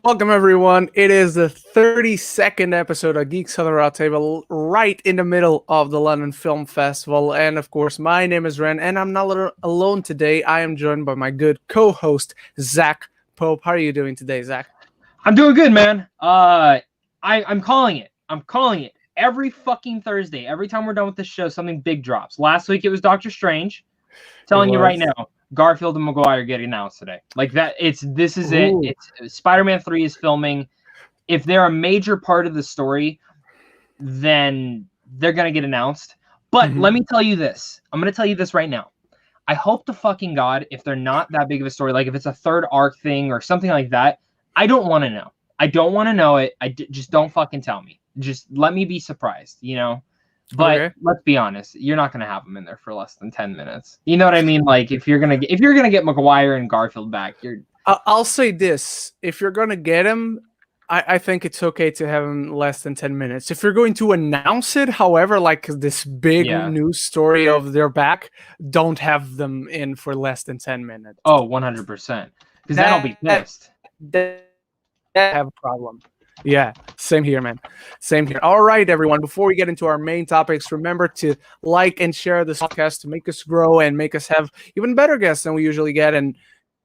Welcome, everyone. It is the 32nd episode of Geeks on the Roundtable, right in the middle of the London Film Festival. And, of course, my name is Ren, and I'm not alone today. I am joined by my good co-host, Zach Pope. How are you doing today, Zach? I'm doing good, man. I'm calling it. I'm calling it. Every fucking Thursday, every time we're done with this show, something big drops. Last week, it was Doctor Strange. Telling you right now, Garfield and Maguire get announced today. Like that, this is it. It's Spider-Man 3 is filming. If they're a major part of the story, then they're gonna get announced. But let me tell you this. I'm gonna tell you this right now. I hope to fucking God, if they're not that big of a story, like if it's a third arc thing or something like that, I don't want to know. I don't want to know it. Just don't fucking tell me. Just let me be surprised, you know? But let's be honest, you're not gonna have them in there for less than 10 minutes. You know what I mean? Like if you're gonna get Maguire and Garfield back, I'll say this: if you're gonna get him, I think it's okay to have him less than 10 minutes. If you're going to announce it, however, like this big news story of their back, don't have them in for less than 10 minutes. Oh, 100%. Because then I'll be pissed. That have a problem. Yeah, same here, man. Same here. All right, everyone. Before we get into our main topics, remember to like and share this podcast to make us grow and make us have even better guests than we usually get and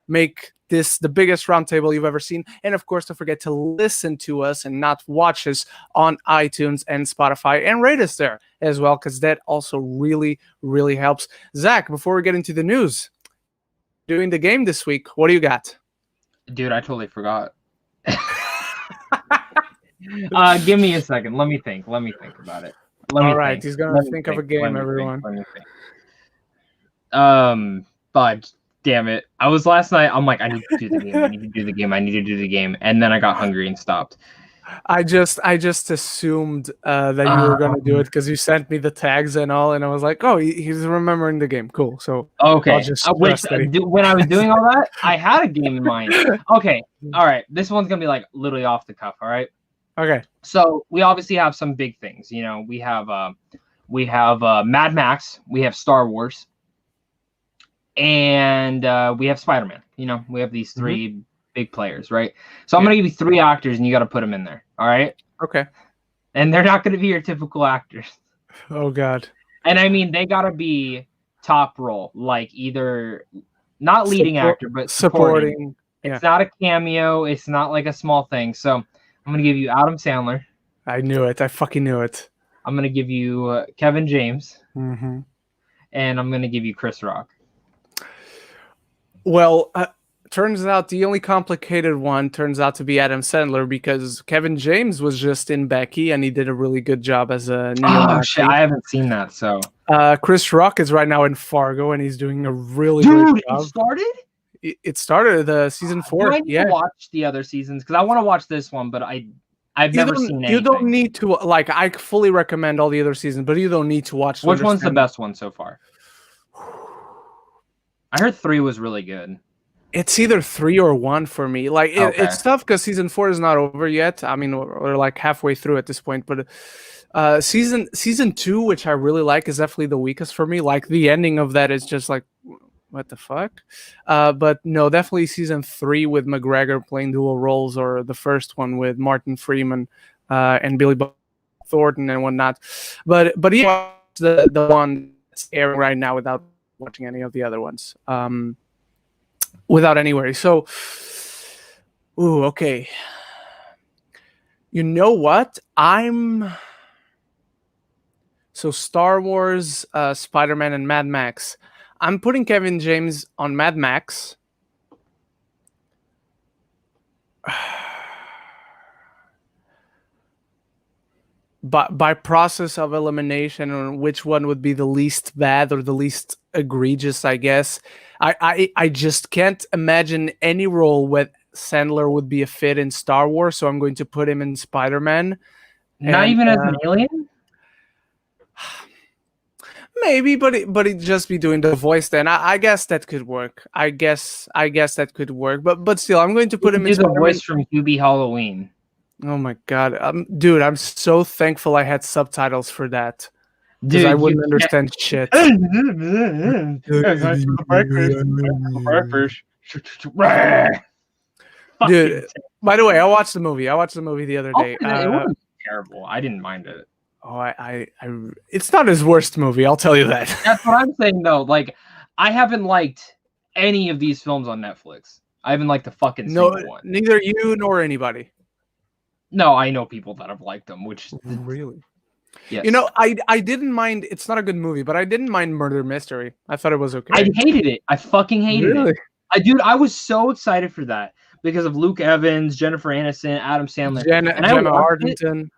make this the biggest roundtable you've ever seen. And, of course, don't forget to listen to us and not watch us on iTunes and Spotify and rate us there as well, because that also really, really helps. Zach, before we get into the news, doing the game this week, what do you got? Dude, I totally forgot. Give me a second. Let me think about it. All right, he's gonna think of a game, everyone. But damn it, I was last night. I'm like, I need to do the game. And then I got hungry and stopped. I just assumed that you were gonna do it because you sent me the tags and all, and I was like, oh, he's remembering the game. Cool. So okay. When I was doing all that, I had a game in mind. Okay. All right. This one's gonna be like literally off the cuff. All right. Okay. So we obviously have some big things. You know, we have Mad Max, we have Star Wars, and we have Spider-Man. You know, we have these three big players, right? So I'm gonna give you three actors, and you got to put them in there. All right? Okay. And they're not gonna be your typical actors. Oh God. And I mean, they gotta be top role, like either not leading actor, but supporting. It's not a cameo. It's not like a small thing. So I'm going to give you Adam Sandler. I knew it. I fucking knew it. I'm going to give you Kevin James. And I'm going to give you Chris Rock. Well, turns out the only complicated one turns out to be Adam Sandler because Kevin James was just in Becky and he did a really good job as a neo-Nazi. Oh, shit. I haven't seen that, so. Chris Rock is right now in Fargo and he's doing a really good job. It started? It started season 4. I need to watch the other seasons because I want to watch this one, but I've never seen anything. You don't need to, like, I fully recommend all the other seasons, but you don't need to watch. Which one's the best one so far? I heard 3 was really good. It's either 3 or 1 for me. Like, it's tough because season 4 is not over yet. I mean, we're like halfway through at this point, but season 2, which I really like, is definitely the weakest for me. Like, the ending of that is just like, what the fuck? But no, definitely season 3 with McGregor playing dual roles, or the first one with Martin Freeman and Billy Bob Thornton and whatnot. But yeah, the one that's airing right now without watching any of the other ones. Without any worry. So, okay. You know what? So Star Wars, Spider-Man, and Mad Max. I'm putting Kevin James on Mad Max. By process of elimination, which one would be the least bad or the least egregious, I guess. I just can't imagine any role where Sandler would be a fit in Star Wars, so I'm going to put him in Spider-Man. Not even as an alien? Maybe, but he'd just be doing the voice then. I guess that could work. I guess that could work. But still, I'm going to put him in the voice from Hubie Halloween. Oh my God, dude! I'm so thankful I had subtitles for that. Because I wouldn't understand shit. Dude, By the way, I watched the movie. The other day. It wasn't terrible. I didn't mind it. Oh, it's not his worst movie. I'll tell you that. That's what I'm saying, though. Like, I haven't liked any of these films on Netflix. I haven't liked the fucking single one. Neither you nor anybody. No, I know people that have liked them, which really. Yes. You know, I didn't mind. It's not a good movie, but I didn't mind Murder Mystery. I thought it was okay. I hated it. I fucking hated it. Dude, I was so excited for that because of Luke Evans, Jennifer Aniston, Adam Sandler, Gemma Arterton.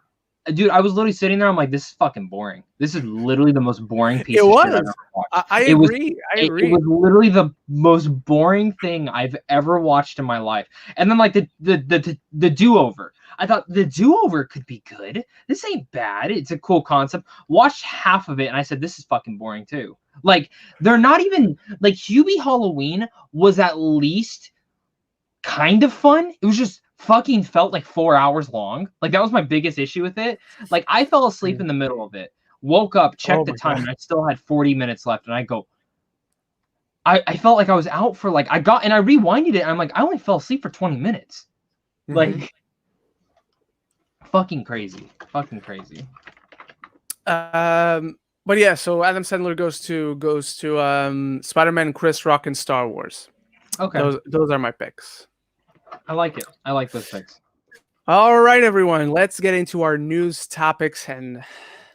Dude, I was literally sitting there. I'm like, this is fucking boring. This is literally the most boring piece of shit I've ever watched. I agree. It was literally the most boring thing I've ever watched in my life. And then like the do-over. I thought the do-over could be good. This ain't bad. It's a cool concept. Watched half of it and I said, this is fucking boring too. Like, they're not even like Hubie Halloween was at least kind of fun. It was just fucking felt like 4 hours long. Like, that was my biggest issue with it. Like, I fell asleep in the middle of it, woke up, checked the time, and I still had 40 minutes left. And I go, I felt like I was out for like, I rewinded it. And I'm like, I only fell asleep for 20 minutes. Like, fucking crazy. But yeah, so Adam Sandler goes to Spider-Man, Chris Rock, and Star Wars. Okay. Those are my picks. I like it. I like those picks. All right, everyone. Let's get into our news topics, and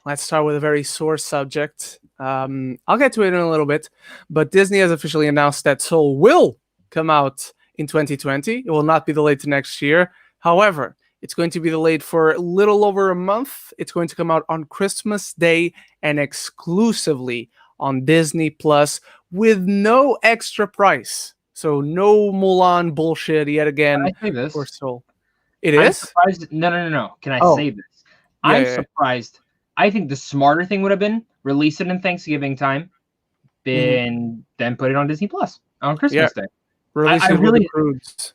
let's start with a very sore subject. I'll get to it in a little bit, but Disney has officially announced that Soul will come out in 2020. It will not be delayed to next year. However, it's going to be delayed for a little over a month. It's going to come out on Christmas Day and exclusively on Disney Plus with no extra price. So no Mulan bullshit yet again. Can I say this? For Soul. I'm surprised. No. Can I say this? Yeah, I'm surprised. I think the smarter thing would have been release it in Thanksgiving time, then put it on Disney Plus on Christmas Day. Release it with the prudes.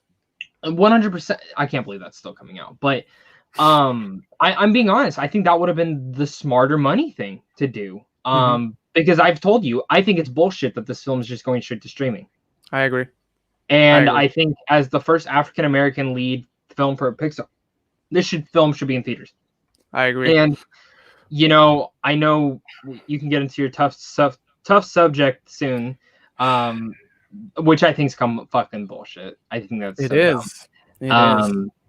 100%. I can't believe that's still coming out, but I'm being honest. I think that would have been the smarter money thing to do. Because I've told you, I think it's bullshit that this film is just going straight to streaming. I agree. And I think as the first African American lead film for Pixar, this film should be in theaters. I agree. And you know, I know you can get into your tough subject soon. Which I think is fucking bullshit. I think that's it is.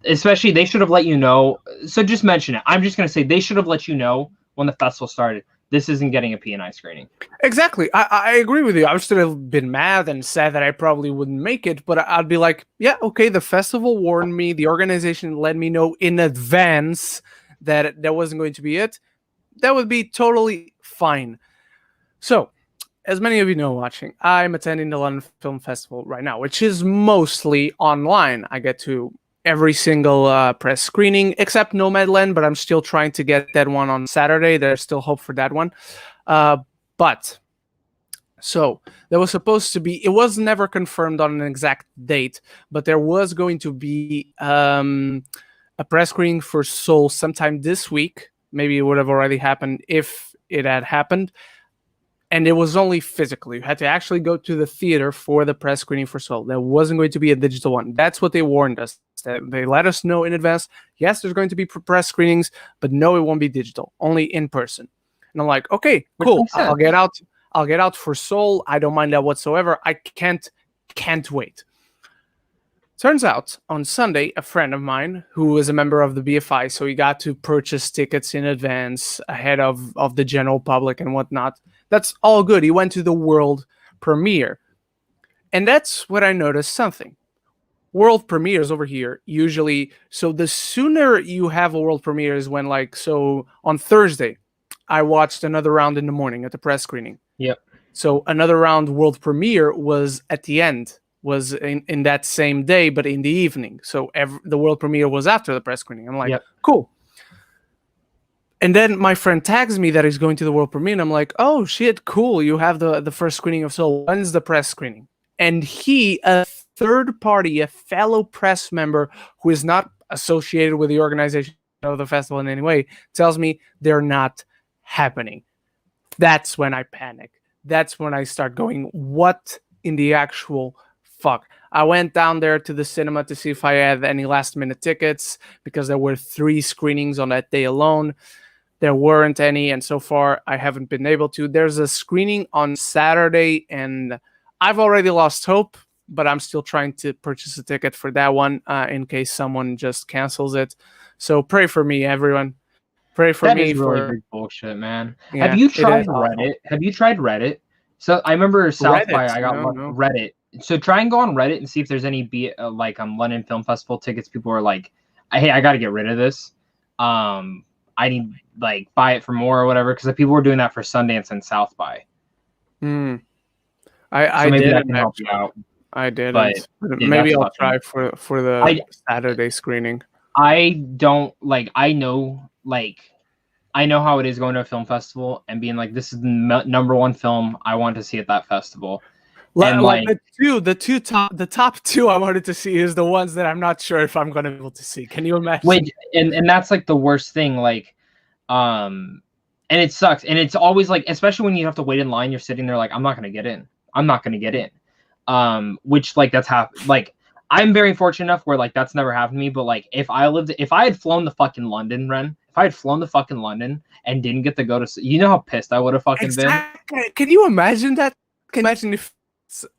Especially they should have let you know. So just mention it. I'm just gonna say they should have let you know when the festival started. This isn't getting a P&I screening. Exactly. I agree with you. I should have been mad and sad that I probably wouldn't make it, but I'd be like, yeah, okay, the festival warned me. The organization let me know in advance that that wasn't going to be it. That would be totally fine. So, as many of you know watching, I'm attending the London Film Festival right now, which is mostly online. I get to every single press screening except Nomadland, but I'm still trying to get that one on Saturday. There's still hope for that one. But so there was supposed to be, it was never confirmed on an exact date, but there was going to be a press screening for Soul sometime this week. Maybe it would have already happened if it had happened. And it was only physical. You had to actually go to the theater for the press screening for Soul. There wasn't going to be a digital one. That's what they warned us. They let us know in advance. Yes, there's going to be press screenings, but no, it won't be digital. Only in person. And I'm like, okay, cool. I'll get out for Soul. I don't mind that whatsoever. I can't wait. Turns out on Sunday, a friend of mine who is a member of the BFI, so he got to purchase tickets in advance ahead of the general public and whatnot. That's all good. He went to the world premiere. And that's when I noticed something. World premieres over here usually, so the sooner you have a world premiere is when, like, so on Thursday, I watched Another Round in the morning at the press screening. Yep. So Another Round world premiere was at the end, was in that same day, but in the evening. So the world premiere was after the press screening. I'm like, cool. And then my friend tags me that he's going to the world premiere, and I'm like, oh shit, cool. You have the first screening of Soul. When's the press screening? And he, a third party, a fellow press member who is not associated with the organization of the festival in any way, tells me they're not happening. That's when I panic. That's when I start going, what in the actual fuck. I went down there to the cinema to see if I had any last minute tickets because there were 3 screenings on that day alone. There weren't any, and so far I haven't been able to. There's a screening on Saturday, and I've already lost hope, but I'm still trying to purchase a ticket for that one in case someone just cancels it. So pray for me, everyone. Pray for That me is really for big bullshit, man. yeah, Have you it tried is awful. Reddit? Have you tried Reddit? So I remember South by Reddit. I got No. Reddit. So try and go on Reddit and see if there's any like London Film Festival tickets. People are like, hey, I got to get rid of this. I need like buy it for more or whatever because people were doing that for Sundance and South by. Hmm. So I maybe that didn't can help you actually. out. I didn't. But dude, Maybe that's I'll fucking. try for the Saturday screening. I don't like. I know how it is going to a film festival and being like, this is the number one film I want to see at that festival. And Like the top 2 I wanted to see is the ones that I'm not sure if I'm going to be able to see. Can you imagine? wait, and that's like the worst thing. Like, and it sucks. And it's always like, especially when you have to wait in line, you're sitting there like, I'm not going to get in. I'm not going to get in. Which like that's happened. Like, I'm very fortunate enough where like that's never happened to me. But like, if I had flown to fucking London, Ren, if I had flown to fucking London and didn't get to go to, you know how pissed I would have fucking been. Can you imagine that? Can you imagine if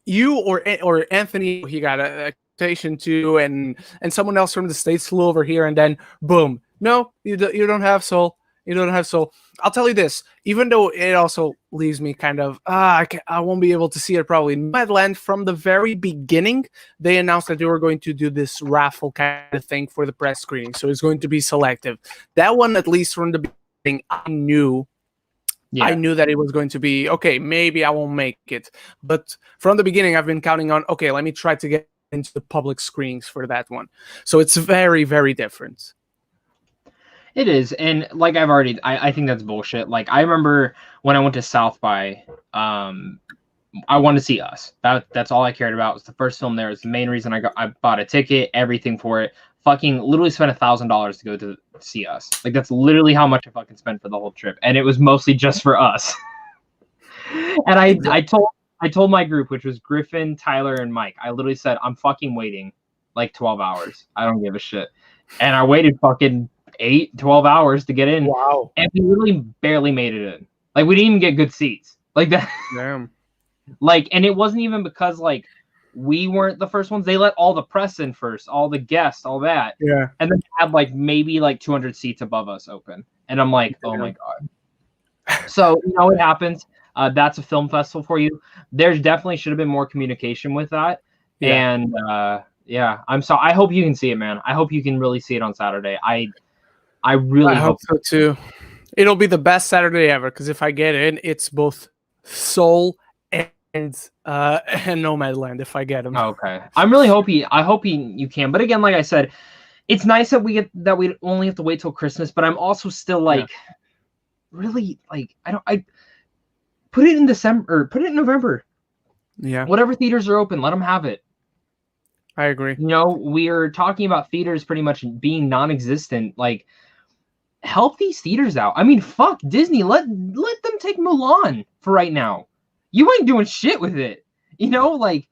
you or Anthony, he got a invitation to, and someone else from the States flew over here, and then boom, no, you don't have Soul. You don't have Soul. I'll tell you this, even though it also leaves me kind of, I won't be able to see it probably. Nomadland, from the very beginning, they announced that they were going to do this raffle kind of thing for the press screening. So it's going to be selective. That one, at least from the beginning, I knew that it was going to be, okay, maybe I won't make it. But from the beginning, I've been counting on, okay, let me try to get into the public screenings for that one. So it's very, very different. It is, and like I think that's bullshit. Like I remember when I went to South by, I wanted to see Us. That's all I cared about. It was the first film there. It's the main reason I bought a ticket, everything for it. Fucking literally spent $1,000 to go to see Us. Like that's literally how much I fucking spent for the whole trip, and it was mostly just for Us. And I told my group, which was Griffin, Tyler, and Mike. I literally said, I'm fucking waiting like 12 hours. I don't give a shit. And I waited fucking 12 hours to get in. Wow. And we literally barely made it in. Like we didn't even get good seats. Like that. Damn. Like, and it wasn't even because like we weren't the first ones. They let all the press in first, all the guests, all that. Yeah. And then they had like maybe like 200 seats above us open. And I'm like, oh my God. So, it happens. That's a film festival for you. There's definitely should have been more communication with that. Yeah. And I'm sorry. I hope you can see it, man. I hope you can really see it on Saturday. I really hope so too. It'll be the best Saturday ever because if I get in, it's both Soul and Nomadland. If I get them, okay. I'm really hoping. I hope you can. But again, like I said, it's nice that we only have to wait till Christmas. But I'm also still like, really like I put it in December or put it in November. Yeah. Whatever theaters are open, let them have it. I agree. We're talking about theaters pretty much being non-existent. Like, help these theaters out. I mean, fuck Disney. Let them take Mulan for right now. You ain't doing shit with it. Like,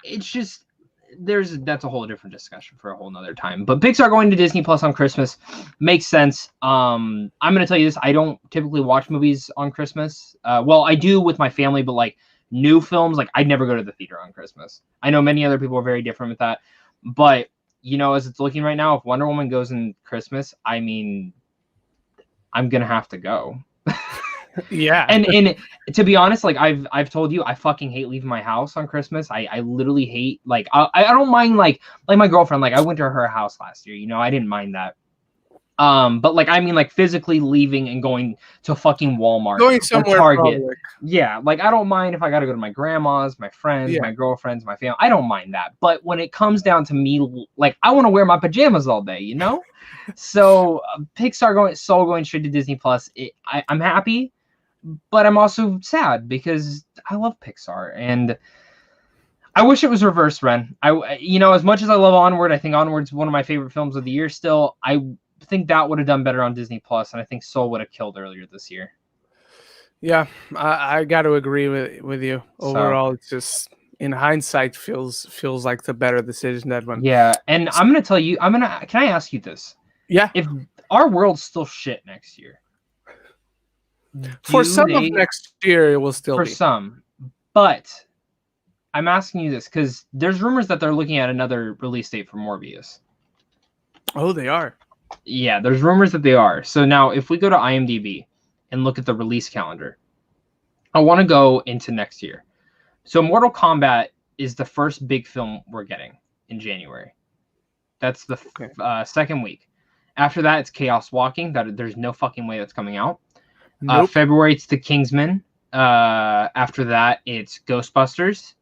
it's just that's a whole different discussion for a whole nother time. But Pixar going to Disney Plus on Christmas makes sense. I'm gonna tell you this. I don't typically watch movies on Christmas. Well, I do with my family, but like new films, like I'd never go to the theater on Christmas. I know many other people are very different with that, but as it's looking right now, if Wonder Woman goes in Christmas, I mean, I'm gonna have to go. Yeah. And to be honest, like I've told you, I fucking hate leaving my house on Christmas. I literally hate, like I don't mind like my girlfriend, like I went to her house last year, I didn't mind that. But like I mean like physically leaving and going to fucking Walmart, going somewhere, or Target. public. Yeah, like I don't mind if I gotta go to my grandma's, my friends, my girlfriends, my family. I don't mind that. But when it comes down to me, like I want to wear my pajamas all day, So Pixar going straight to Disney Plus. I'm happy, but I'm also sad because I love Pixar and I wish it was reversed, Ren. As much as I love Onward, I think Onward's one of my favorite films of the year still. I think that would have done better on Disney Plus, and I think Soul would have killed earlier this year. Yeah, I got to agree with you. Overall, it's just in hindsight feels like the better decision, that one. Yeah, and I'm gonna tell you. Can I ask you this? Yeah. If our world's still shit next year, For some of next year, it will still for be. some, but I'm asking you this because there's rumors that they're looking at another release date for Morbius. Oh, they are. Yeah, there's rumors that they are. So now, if we go to IMDb and look at the release calendar, I want to go into next year. So Mortal Kombat is the first big film we're getting in January. That's the second week. After that, it's Chaos Walking. That there's no fucking way that's coming out. Nope. February, it's The Kingsman. After that, it's Ghostbusters.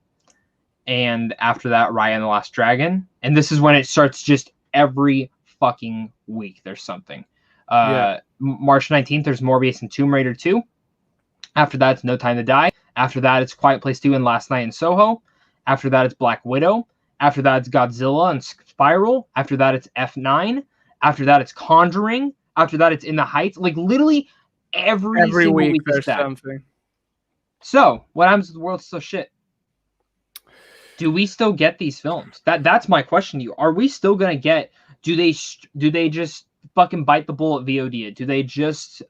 And after that, Raya and the Last Dragon. And this is when it starts just every fucking week. There's something. March 19th, there's Morbius and Tomb Raider 2. After that, it's No Time to Die. After that, it's Quiet Place 2 and Last Night in Soho. After that, it's Black Widow. After that, it's Godzilla and Spiral. After that, it's F9. After that, it's Conjuring. After that, it's In the Heights. Like, literally every week there's something. So, what happens if the world's so shit? Do we still get these films? That's my question to you. Are we still going to get... Do they just fucking bite the bullet VOD it? Do they just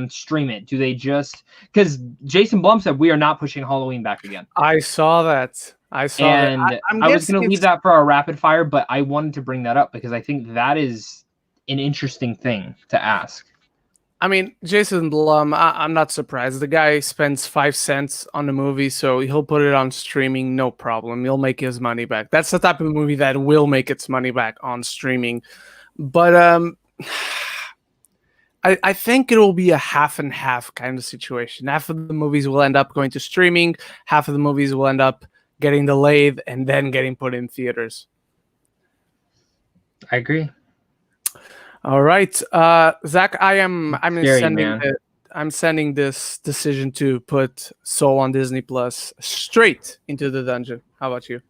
stream it? Do they just... Because Jason Blum said we are not pushing Halloween back again. I saw that. I was going to leave that for our rapid fire, but I wanted to bring that up because I think that is an interesting thing to ask. I mean, Jason Blum, I'm not surprised. The guy spends 5 cents on the movie, so he'll put it on streaming, no problem. He'll make his money back. That's the type of movie that will make its money back on streaming. But I think it will be a half and half kind of situation. Half of the movies will end up going to streaming. Half of the movies will end up getting delayed and then getting put in theaters. I agree. All right, Zach, I'm sending this decision to put Soul on Disney Plus straight into the dungeon. How about you?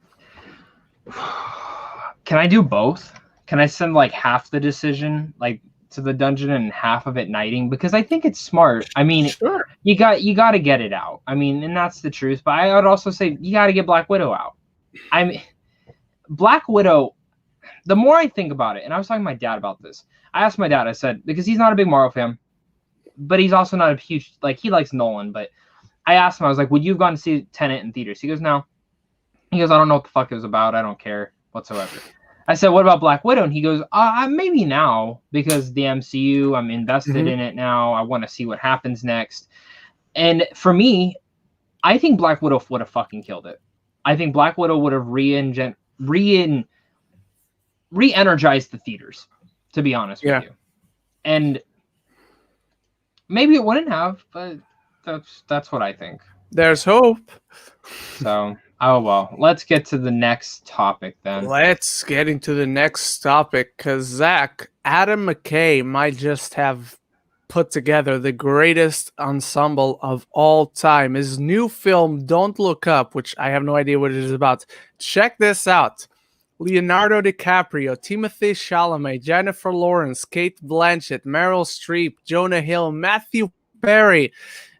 Can I do both? Can I send like half the decision like to the dungeon and half of it knighting? Because I think it's smart. I mean, sure. you got to get it out. I mean, and that's the truth. But I would also say you got to get Black Widow out. I mean, Black Widow. The more I think about it, and I was talking to my dad about this. I asked my dad, I said, because he's not a big Marvel fan, but he's also not a huge, like, he likes Nolan, but I asked him, I was like, would you have gone to see Tenet in theaters? He goes, no. He goes, I don't know what the fuck it was about. I don't care whatsoever. I said, what about Black Widow? And he goes, maybe now, because the MCU, I'm invested in it now. I want to see what happens next. And for me, I think Black Widow would have fucking killed it. I think Black Widow would have re-energized the theaters, to be honest with you. And maybe it wouldn't have, but that's what I think. There's hope. So, oh well. Let's get to the next topic then. Let's get into the next topic, because Zach, Adam McKay might just have put together the greatest ensemble of all time. His new film, Don't Look Up, which I have no idea what it is about. Check this out. Leonardo DiCaprio, Timothée Chalamet, Jennifer Lawrence, Kate Blanchett, Meryl Streep, Jonah Hill, Matthew Perry,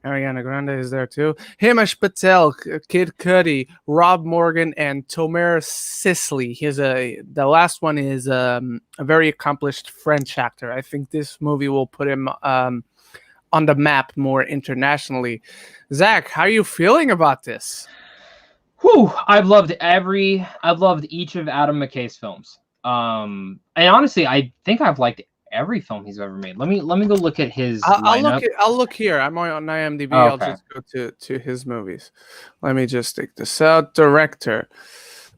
Ariana Grande is there too, Himesh Patel, Kid Cudi, Rob Morgan, and Tomer Sisley. The last one is a very accomplished French actor. I think this movie will put him on the map more internationally. Zach, how are you feeling about this? Whew, I've loved each of Adam McKay's films. And honestly, I think I've liked every film he's ever made. Let me go look at his lineup. I'll look here. I'm on IMDb. Okay. I'll just go to his movies. Let me just take this out. Director.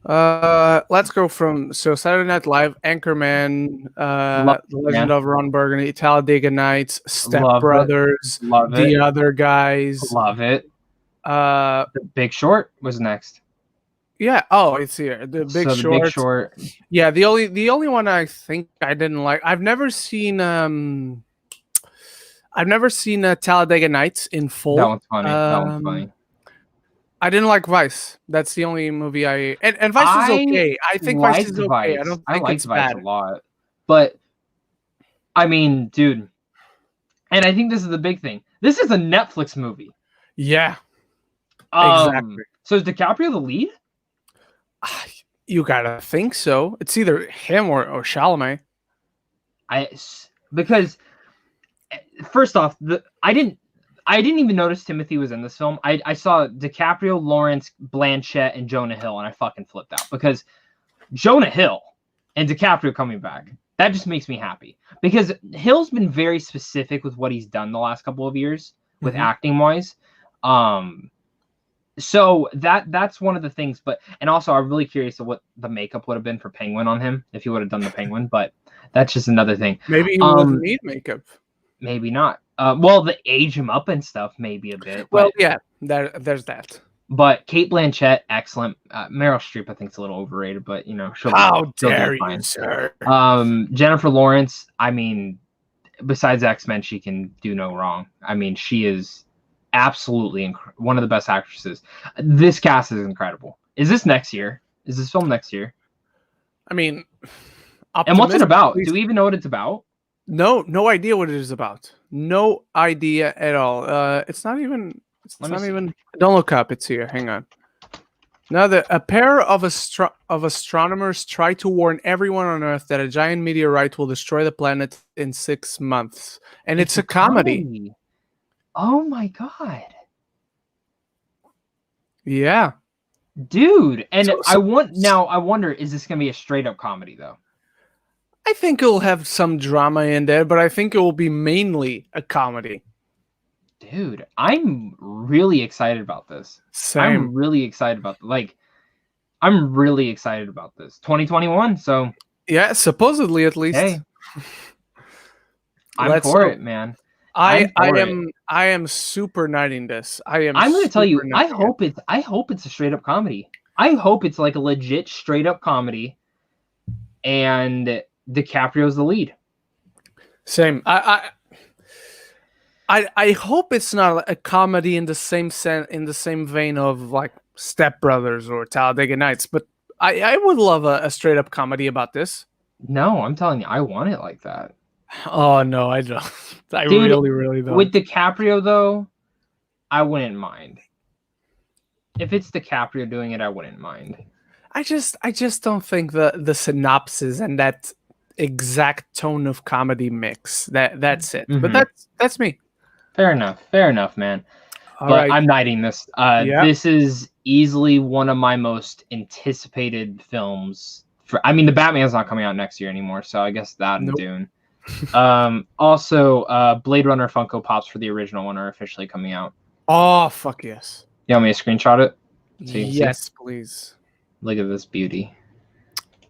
Let's go from Saturday Night Live, Anchorman, The Legend of Ron Burgundy, Talladega Nights, Step Brothers, The Other Guys. Love it. The Big Short was next. Yeah. Oh, it's here. The Big Short. Yeah. The only one I think I didn't like. I've never seen Talladega Nights in full. That one's funny. I didn't like Vice. That's the only movie and Vice is okay. I think Vice is okay. Vice. I don't think it's Vice bad. a lot. But I mean, dude, and I think this is the big thing. This is a Netflix movie. Yeah. Exactly. So is DiCaprio the lead? You gotta think so. It's either him or Chalamet. Because first off, I didn't even notice Timothy was in this film. I saw DiCaprio, Lawrence, Blanchett, and Jonah Hill, and I fucking flipped out because Jonah Hill and DiCaprio coming back, that just makes me happy because Hill's been very specific with what he's done the last couple of years with acting wise. So that's one of the things, and also I'm really curious of what the makeup would have been for Penguin on him if he would have done the Penguin, but that's just another thing. Maybe he wouldn't need makeup. Maybe not. Well, the age him up and stuff, maybe a bit. Well, yeah, there's that. But Kate Blanchett, excellent. Meryl Streep, I think, is a little overrated, but how dare you, sir? Jennifer Lawrence, I mean, besides X-Men, she can do no wrong. I mean, she is absolutely one of the best actresses. This cast is incredible. Is this next year? Is this film next year? I mean, and what's it about? Do we even know what it's about? No idea what it is about. No idea at all. It's not even. Don't look up. It's here. Hang on. Now, a pair of astronomers try to warn everyone on Earth that a giant meteorite will destroy the planet in 6 months, and it's a comedy. Oh my god! Yeah, dude. And I wonder, is this gonna be a straight up comedy though? I think it'll have some drama in there, but I think it will be mainly a comedy. Dude, I'm really excited about this. Same. I'm really excited about I'm really excited about this. 2021, so yeah, supposedly at least. Hey, I'm for it, man. I am super knighting this. I'm going to tell you, I hope it's a straight up comedy. I hope it's like a legit straight up comedy, and DiCaprio's the lead. Same. I hope it's not a comedy in the same vein of like Step Brothers or Talladega Nights, but I would love a straight up comedy about this. No, I'm telling you, I want it like that. Oh no, I don't. Dude, really don't. With DiCaprio though, I wouldn't mind. If it's DiCaprio doing it, I wouldn't mind. I just don't think the synopsis and that exact tone of comedy mix. That's it. But that's me. Fair enough, man. All but right. I'm knighting this. This is easily one of my most anticipated films. The Batman's not coming out next year anymore, so I guess that and Dune. Also, Blade Runner Funko Pops for the original one are officially coming out. Oh, fuck yes. You want me to screenshot it? Yes, please. Look at this beauty.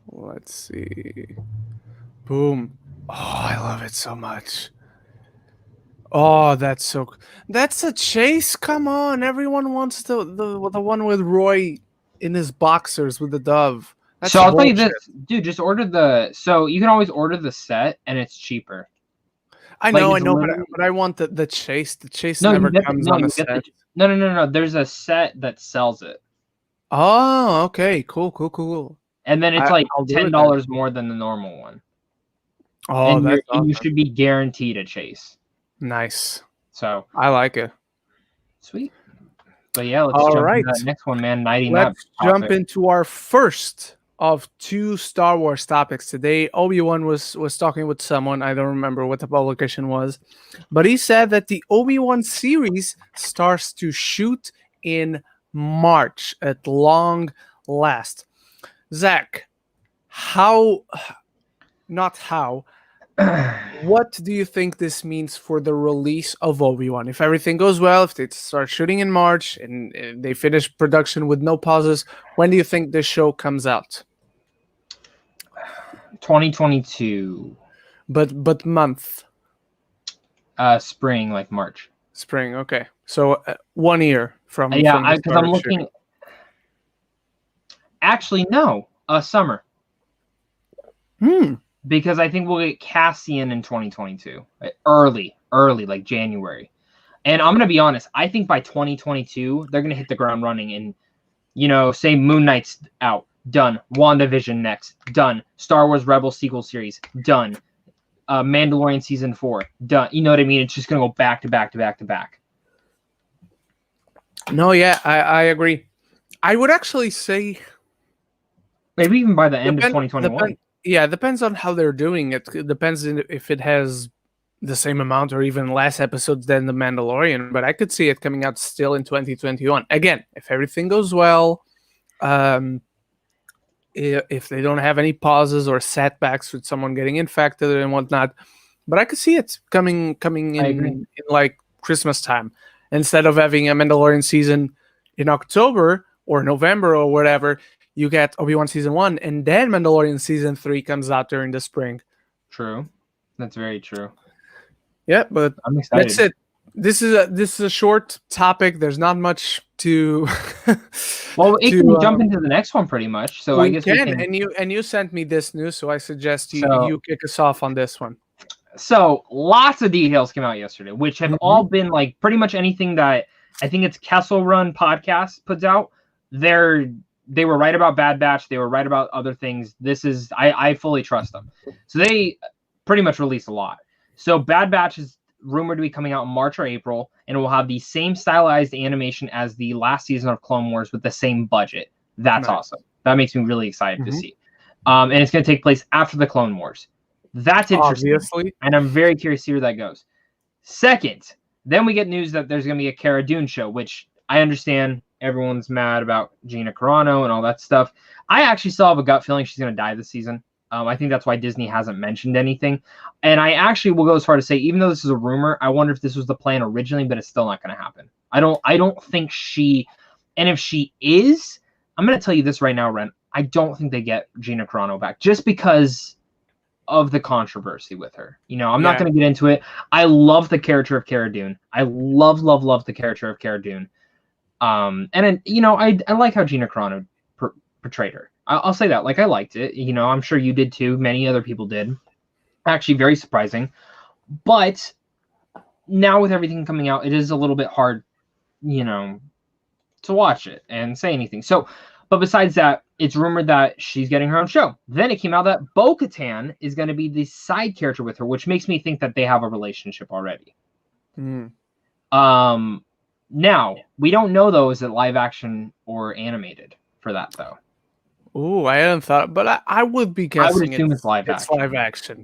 Let's see. Boom. Oh, I love it so much. Oh, that's a chase. Come on, everyone wants the one with Roy in his boxers with the dove. That's so I'll tell you this, dude. Just order so you can always order the set, and it's cheaper. I know, but I want the chase. The chase never comes on a set. No. There's a set that sells it. Oh, okay, cool. And then it's like $10 more than the normal one. Oh, and you should be guaranteed a chase. Nice. So I like it. Sweet. But yeah, let's jump into that next one, man. Let's jump into our first of 2 Star Wars topics today. Obi-Wan was talking with someone. I don't remember what the publication was, but he said that the Obi-Wan series starts to shoot in March at long last. Zach, what do you think this means for the release of Obi-Wan? If everything goes well, if they start shooting in March and they finish production with no pauses, when do you think this show comes out? 2022. But month? Spring, like March. Spring, okay. So 1 year from because I'm looking. Shooting. Actually, no. Summer. Because I think we'll get Cassian in 2022. Early, like January. And I'm going to be honest, I think by 2022, they're going to hit the ground running and, say Moon Knight's out, done. WandaVision next, done. Star Wars Rebels sequel series, done. Mandalorian season 4, done. You know what I mean? It's just going to go back to back to back to back. No, yeah, I agree. I would actually say Maybe even by the end of 2021. Yeah, it depends on how they're doing it. It depends if it has the same amount or even less episodes than The Mandalorian, but I could see it coming out still in 2021. Again, if everything goes well, if they don't have any pauses or setbacks with someone getting infected and whatnot. But I could see it coming in like Christmas time, instead of having a Mandalorian season in October or November or whatever. You get Obi-Wan season 1, and then Mandalorian season 3 comes out during the spring. True, that's very true. Yeah, but I'm excited. That's it. This is a short topic. There's not much to. Well, it can jump into the next one pretty much. So I guess we can. And you sent me this news, so I suggest you kick us off on this one. So lots of details came out yesterday, which have all been like pretty much anything that I think it's Kessel Run podcast puts out. They were right about Bad Batch. They were right about other things. I fully trust them. So they pretty much released a lot. So Bad Batch is rumored to be coming out in March or April, and it will have the same stylized animation as the last season of Clone Wars with the same budget. That's awesome. That makes me really excited to see. And it's going to take place after the Clone Wars. That's interesting. Obviously. And I'm very curious to see where that goes. Second, then we get news that there's going to be a Cara Dune show, which I understand everyone's mad about Gina Carano and all that stuff. I actually still have a gut feeling she's going to die this season. I think that's why Disney hasn't mentioned anything. And I actually will go as far to say, even though this is a rumor, I wonder if this was the plan originally, but it's still not going to happen. I don't think she, and if she is, I'm going to tell you this right now, Ren, I don't think they get Gina Carano back just because of the controversy with her. You know, I'm not going to get into it. I love the character of Cara Dune. I love the character of Cara Dune. And you know, I like how Gina Carano portrayed her. I'll say that. Like, I liked it. You know, I'm sure you did too. Many other people did. Actually, very surprising. But now with everything coming out, it is a little bit hard, you know, to watch it and say anything. So, but besides that, it's rumored that she's getting her own show. Then it came out that Bo-Katan is going to be the side character with her, which makes me think that they have a relationship already. Now, we don't know, though, is it live action or animated for that, though. Oh, I hadn't thought, but I would be guessing. I would assume it's live action. It's live action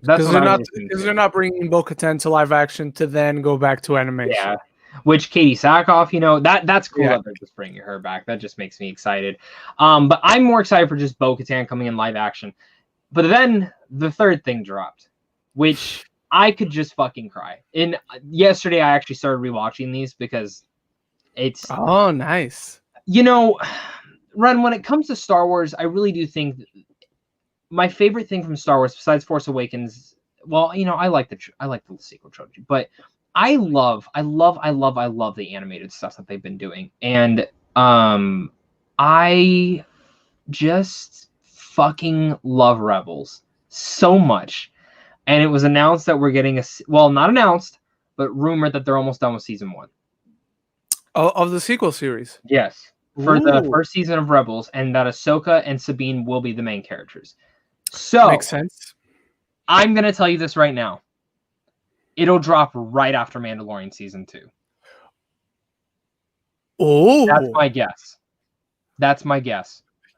because they're not bringing Bo-Katan to live action to then go back to animation. Yeah, which Katie Sackhoff, you know, that's cool that they're just bringing her back. That just makes me excited. But I'm more excited for just Bo-Katan coming in live action. But then the third thing dropped, which I could just fucking cry. And yesterday, I actually started rewatching these because it's nice. You know, Ren, when it comes to Star Wars, I really do think my favorite thing from Star Wars, besides Force Awakens, well, you know, I like the sequel trilogy, but I love the animated stuff that they've been doing, and I just fucking love Rebels so much. And it was announced that we're getting not announced, but rumored that they're almost done with season 1 of the sequel series. Yes. For the first season of Rebels, and that Ahsoka and Sabine will be the main characters. So makes sense. I'm gonna tell you this right now. It'll drop right after Mandalorian season 2. Oh, that's my guess.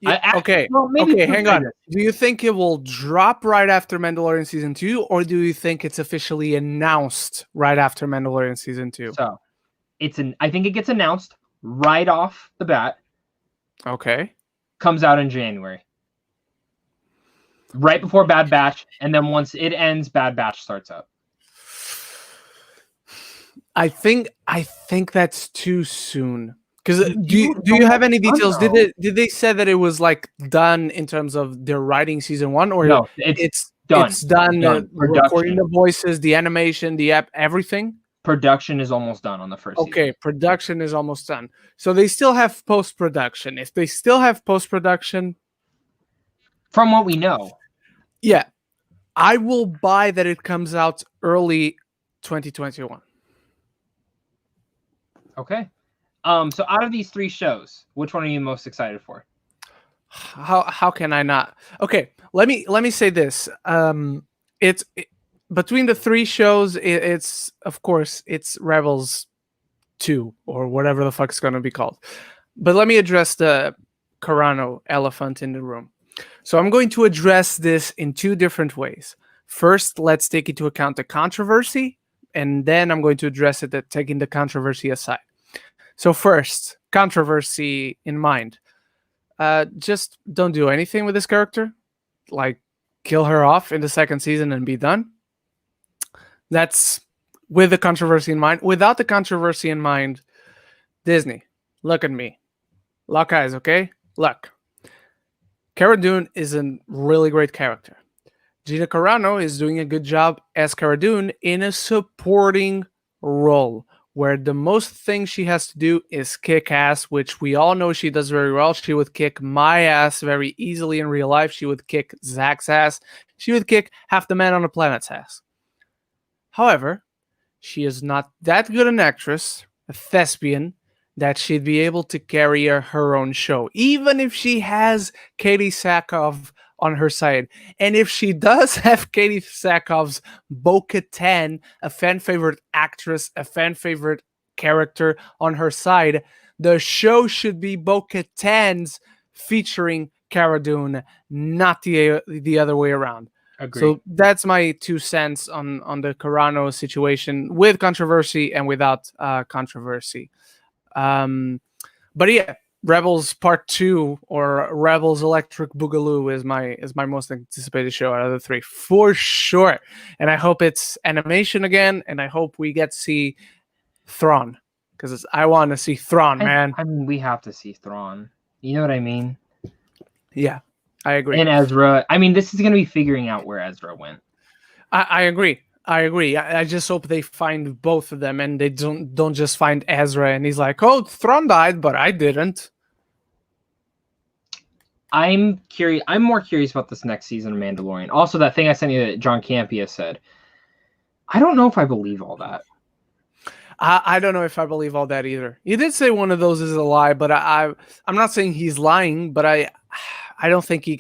Yeah, okay. Hang on. Do you think it will drop right after Mandalorian season 2, or do you think it's officially announced right after Mandalorian season 2? So I think it gets announced right off the bat. Okay. Comes out in January. Right before Bad Batch, and then once it ends, Bad Batch starts up. I think that's too soon. Because do you have any details? Did they say that it was like done in terms of their writing season 1, or no? It's done. It's done. Recording the voices, the animation, the app, everything. Production is almost done on the first season. Production is almost done. So they still have post-production. If they still have post-production... From what we know. Yeah. I will buy that it comes out early 2021. Okay. So out of these 3 shows, which one are you most excited for? How can I not? Okay, let me say this. Between the 3 shows, it's of course it's Rebels 2 or whatever the fuck it's gonna be called. But let me address the Carano elephant in the room. So I'm going to address this in two different ways. First, let's take into account the controversy, and then I'm going to address it at taking the controversy aside. So first, controversy in mind. Just don't do anything with this character. Like, kill her off in the second season and be done. That's with the controversy in mind. Without the controversy in mind, Disney, look at me. Lock eyes, okay? Look. Cara Dune is a really great character. Gina Carano is doing a good job as Cara Dune in a supporting role, where the most thing she has to do is kick ass, which we all know she does very well. She would kick my ass very easily in real life. She would kick Zach's ass. She would kick half the man on the planet's ass. However, she is not that good an actress, a thespian, that she'd be able to carry her own show, even if she has Katie Sackhoff on her side. And if she does have Katie Sackhoff's Bo-Katan, a fan favorite actress, a fan favorite character on her side, the show should be Bo-Katan's featuring Cara Dune, not the other way around. Agreed. So that's my 2 cents on the Carano situation, with controversy and without controversy. But yeah, Rebels Part 2 or Rebels Electric Boogaloo is my most anticipated show out of the 3 for sure. And I hope it's animation again, and I hope we get to see Thrawn, because I want to see Thrawn, man. I mean, we have to see Thrawn. You know what I mean? Yeah, I agree. And Ezra. I mean, this is going to be figuring out where Ezra went. I agree. I just hope they find both of them, and they don't just find Ezra and he's like, "Oh, Thrawn died, but I didn't." I'm curious. I'm more curious about this next season of Mandalorian. Also, that thing I sent you that John Campea said. I don't know if I believe all that. I don't know if I believe all that either. He did say one of those is a lie, but I'm not saying he's lying, but I don't think he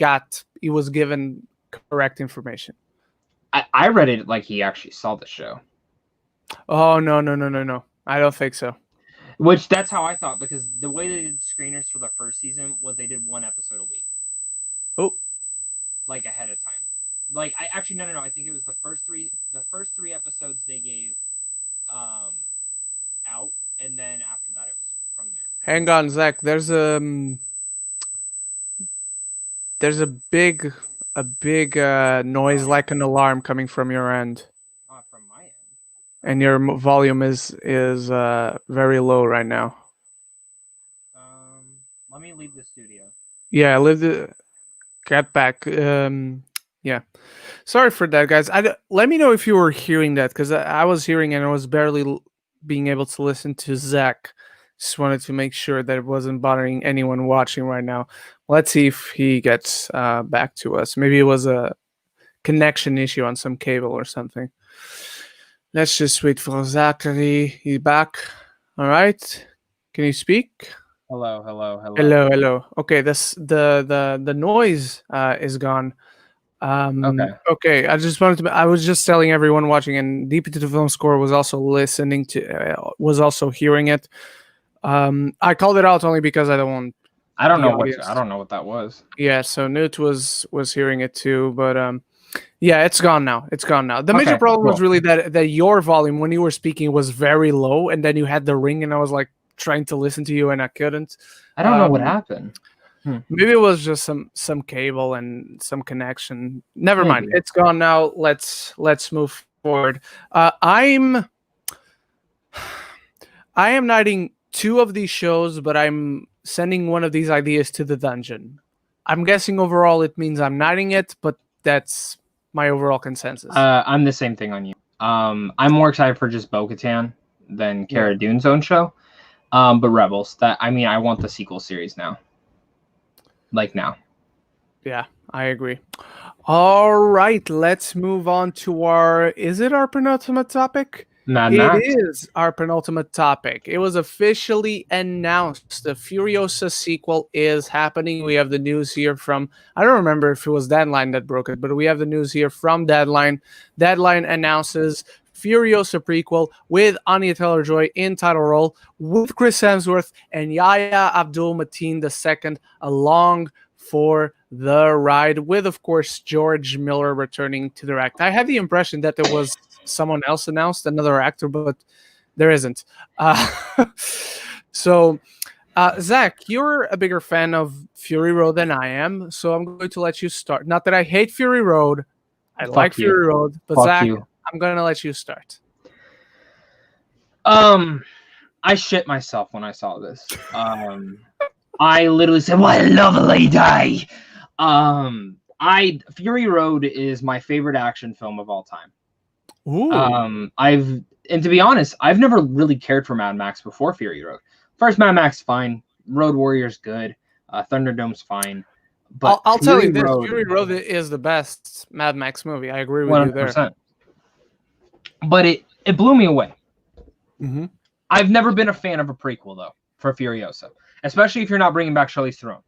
was given correct information. I read it like he actually saw the show. Oh, no. I don't think so. Which, that's how I thought, because the way they did screeners for the first season was they did 1 episode a week. Oh. Like, ahead of time. Like, no. I think it was the first three episodes they gave out, and then after that it was from there. Hang on, Zach. There's a big noise like an alarm coming from your end. From my end. And your volume is very low right now. Let me leave the studio. Yeah, get back. Yeah. Sorry for that, guys. Let me know if you were hearing that, because I was hearing and I was barely being able to listen to Zach. Just wanted to make sure that it wasn't bothering anyone watching right now. Let's see if he gets back to us. Maybe it was a connection issue on some cable or something. Let's just wait for Zachary. He's back. All right. Can you speak? Hello. Okay, the noise is gone. Okay. I was just telling everyone watching, and Deep into the Film Score was also listening to, was also hearing it. I called it out only because I don't know what that was. Yeah, so Newt was hearing it too, but yeah, it's gone now. The major problem was really that your volume when you were speaking was very low, and then you had the ring, and I was like trying to listen to you and I couldn't. I don't know what happened. Maybe it was just some cable and some connection. Never mind. It's gone now. Let's move forward. I am knighting 2 of these shows, but I'm sending one of these ideas to the dungeon. I'm guessing overall it means I'm knighting it, but that's my overall consensus. I'm the same thing on you. I'm more excited for just Bo-Katan than Cara Dune's own show. But Rebels, I want the sequel series now. Like now. Yeah, I agree. All right, let's move on to our penultimate topic? It is our penultimate topic. It was officially announced. The Furiosa sequel is happening. We have the news here from, I don't remember if it was Deadline that broke it, but we have the news here from Deadline. Deadline announces Furiosa Prequel with Anya Taylor-Joy in title role, with Chris Hemsworth and Yahya Abdul-Mateen II along for the ride, with, of course, George Miller returning to direct. I had the impression that there was someone else announced, another actor, but there isn't. So, Zach, you're a bigger fan of Fury Road than I am, so I'm going to let you start. Not that I hate Fury Road. I Fuck like you. Fury Road, but Fuck Zach, you. I'm going to let you start. I shit myself when I saw this. I literally said, "What a lovely day." Fury Road is my favorite action film of all time. Ooh. And to be honest, I've never really cared for Mad Max before Fury Road. First Mad Max, fine. Road Warrior's good. Thunderdome's fine. But I'll tell you this: Road, Fury Road is the best Mad Max movie. I agree with 100%. You there. But it blew me away. Mm-hmm. I've never been a fan of a prequel though for Furiosa, especially if you're not bringing back Charlize Theron.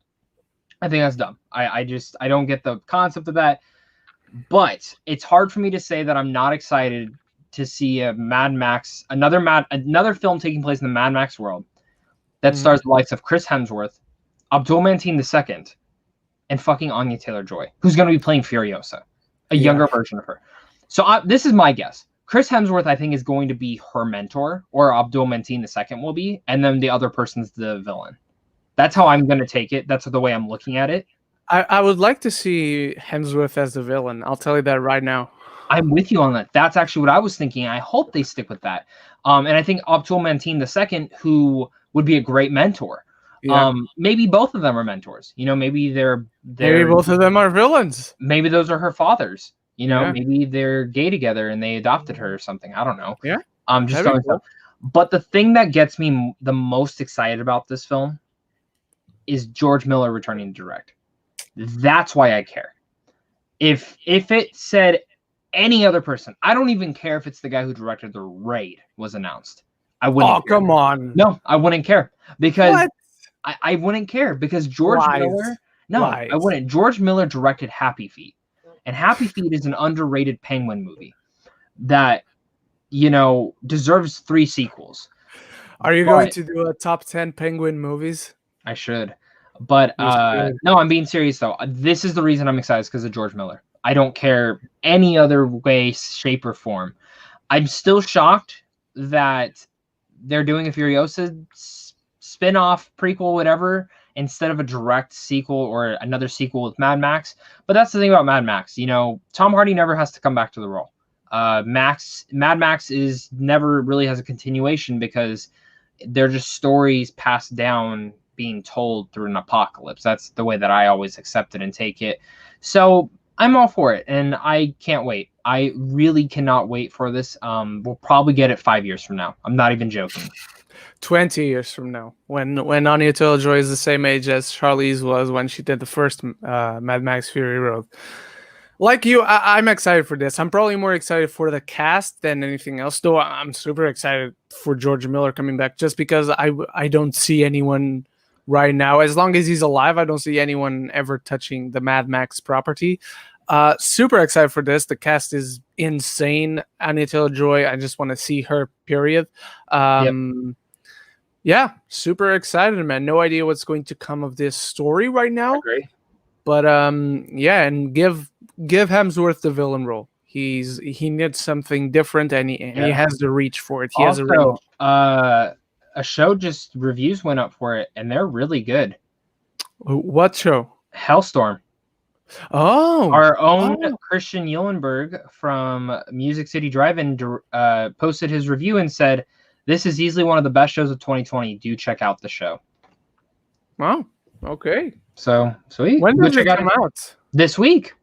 I think that's dumb. I don't get the concept of that. But it's hard for me to say that I'm not excited to see a Mad Max, another film taking place in the Mad Max world that stars the likes of Chris Hemsworth, Abdul Mateen II, and fucking Anya Taylor-Joy, who's going to be playing Furiosa, a younger version of her. So this is my guess. Chris Hemsworth, I think, is going to be her mentor, or Abdul Mateen II will be, and then the other person's the villain. That's how I'm going to take it. That's the way I'm looking at it. I would like to see Hemsworth as the villain. I'll tell you that right now. I'm with you on that. That's actually what I was thinking. I hope they stick with that. And I think Abdul Mateen II, who would be a great mentor. Yeah. Maybe both of them are mentors. Maybe maybe both of them are villains. Maybe those are her fathers. Maybe they're gay together and they adopted her or something. I don't know. Yeah. Just throwing stuff. But the thing that gets me the most excited about this film is George Miller returning to direct. That's why I care. If it said any other person, I don't even care if it's the guy who directed The Raid was announced. I wouldn't. Oh, come on. No, I wouldn't care because I wouldn't care because George Miller. No, I wouldn't. George Miller directed Happy Feet, and Happy Feet is an underrated Penguin movie that deserves 3 sequels. Are you going to do a top 10 Penguin movies? I should. But no, I'm being serious though. This is the reason I'm excited, because of George Miller. I don't care any other way, shape, or form. I'm still shocked that they're doing a Furiosa spin-off, prequel, whatever, instead of a direct sequel or another sequel with Mad Max. But that's the thing about Mad Max. Tom Hardy never has to come back to the role. Mad Max is never really has a continuation because they're just stories passed down being told through an apocalypse. That's the way that I always accept it and take it. So I'm all for it, and I can't wait. I really cannot wait for this. We'll probably get it 5 years from now. I'm not even joking. 20 years from now, when Anya Taylor-Joy is the same age as Charlize was when she did the first Mad Max Fury Road. Like you, I'm excited for this. I'm probably more excited for the cast than anything else, though I'm super excited for George Miller coming back, just because I don't see anyone right now. As long as he's alive, I don't see anyone ever touching the Mad Max property. Super excited for this. The cast is insane. Anya Taylor-Joy, I just want to see her, period. Yeah, super excited, man. No idea what's going to come of this story right now. Agree. But yeah, and give Hemsworth the villain role. He needs something different, and he has the reach for it. He has a reach. A show just reviews went up for it, and they're really good. What show? Hellstorm. Oh, our own Christian Uhlenberg from Music City Drive-In posted his review and said, "This is easily one of the best shows of 2020. Do check out the show." Wow. Okay. So sweet. When does it come out? This week.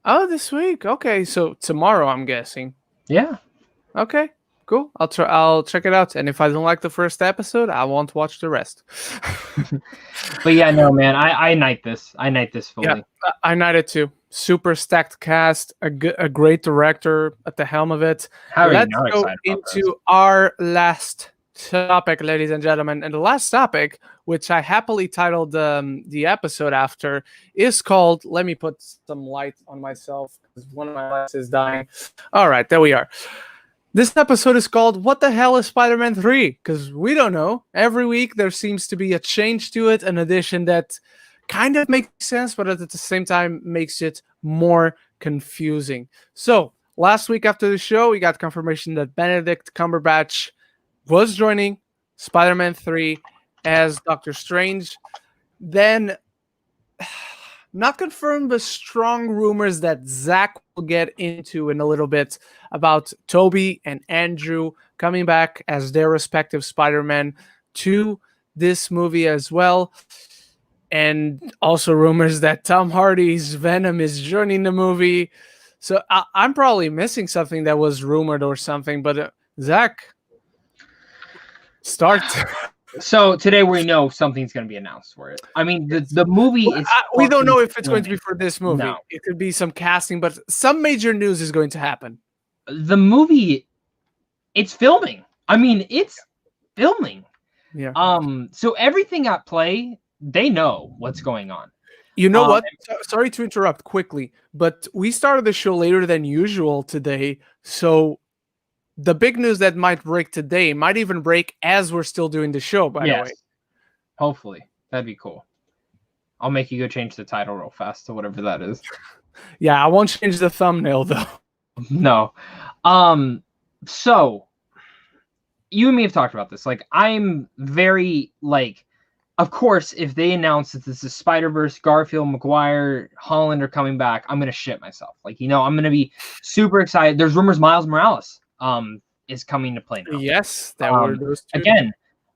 Oh, this week. Okay, so tomorrow, I'm guessing. Yeah. Okay. Cool. I'll check it out, and if I don't like the first episode, I won't watch the rest. But yeah, no, man, I knight this. I knight this fully. Yeah, I knight it too. Super stacked cast, a great director at the helm of it. Let's go into our last topic, ladies and gentlemen. And the last topic, which I happily titled the episode after, is called, let me put some light on myself because one of my lights is dying. All right, there we are. This episode is called What the Hell is Spider-Man 3? Because we don't know. Every week there seems to be a change to it, an addition that kind of makes sense, but at the same time makes it more confusing. So last week after the show, we got confirmation that Benedict Cumberbatch was joining Spider-Man 3 as Doctor Strange. Then, not confirmed, but strong rumors that Zach will get into in a little bit about Toby and Andrew coming back as their respective Spider-Man to this movie as well. And also rumors that Tom Hardy's Venom is joining the movie. So I'm probably missing something that was rumored or something, but Zach, start. So today we know something's going to be announced for it. I mean, the movie is. We don't know if it's going to be for this movie. No. It could be some casting, but some major news is going to happen. The movie, it's filming. I mean, it's filming. Yeah. So everything at play, they know what's going on. You know what? Sorry to interrupt quickly, but we started the show later than usual today, so the big news that might break today might even break as we're still doing the show, by the way. Hopefully. That'd be cool. I'll make you go change the title real fast to whatever that is. Yeah, I won't change the thumbnail, though. No. So, you and me have talked about this. Like, I'm very, like, of course, if they announce that this is Spider-Verse, Garfield, Maguire, Holland are coming back, I'm going to shit myself. Like, I'm going to be super excited. There's rumors Miles Morales is coming to play now. Yes, that were those two. Again,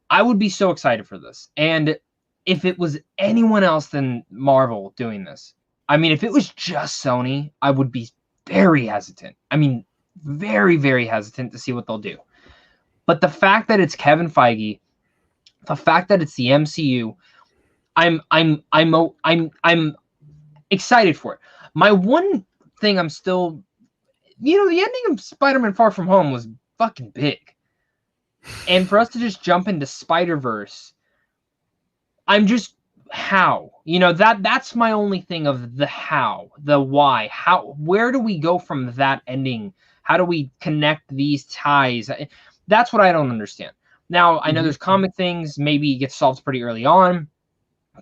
I would be so excited for this. And if it was anyone else than Marvel doing this, I mean, if it was just Sony, I would be very hesitant. I mean, very, very hesitant to see what they'll do. But the fact that it's Kevin Feige, the fact that it's the MCU, I'm excited for it. My one thing I'm still, the ending of Spider-Man Far From Home was fucking big. And for us to just jump into Spider-Verse, I'm just, how? That's my only thing of the how, the why. Where do we go from that ending? How do we connect these ties? That's what I don't understand. Now, I know there's comic things, maybe it gets solved pretty early on.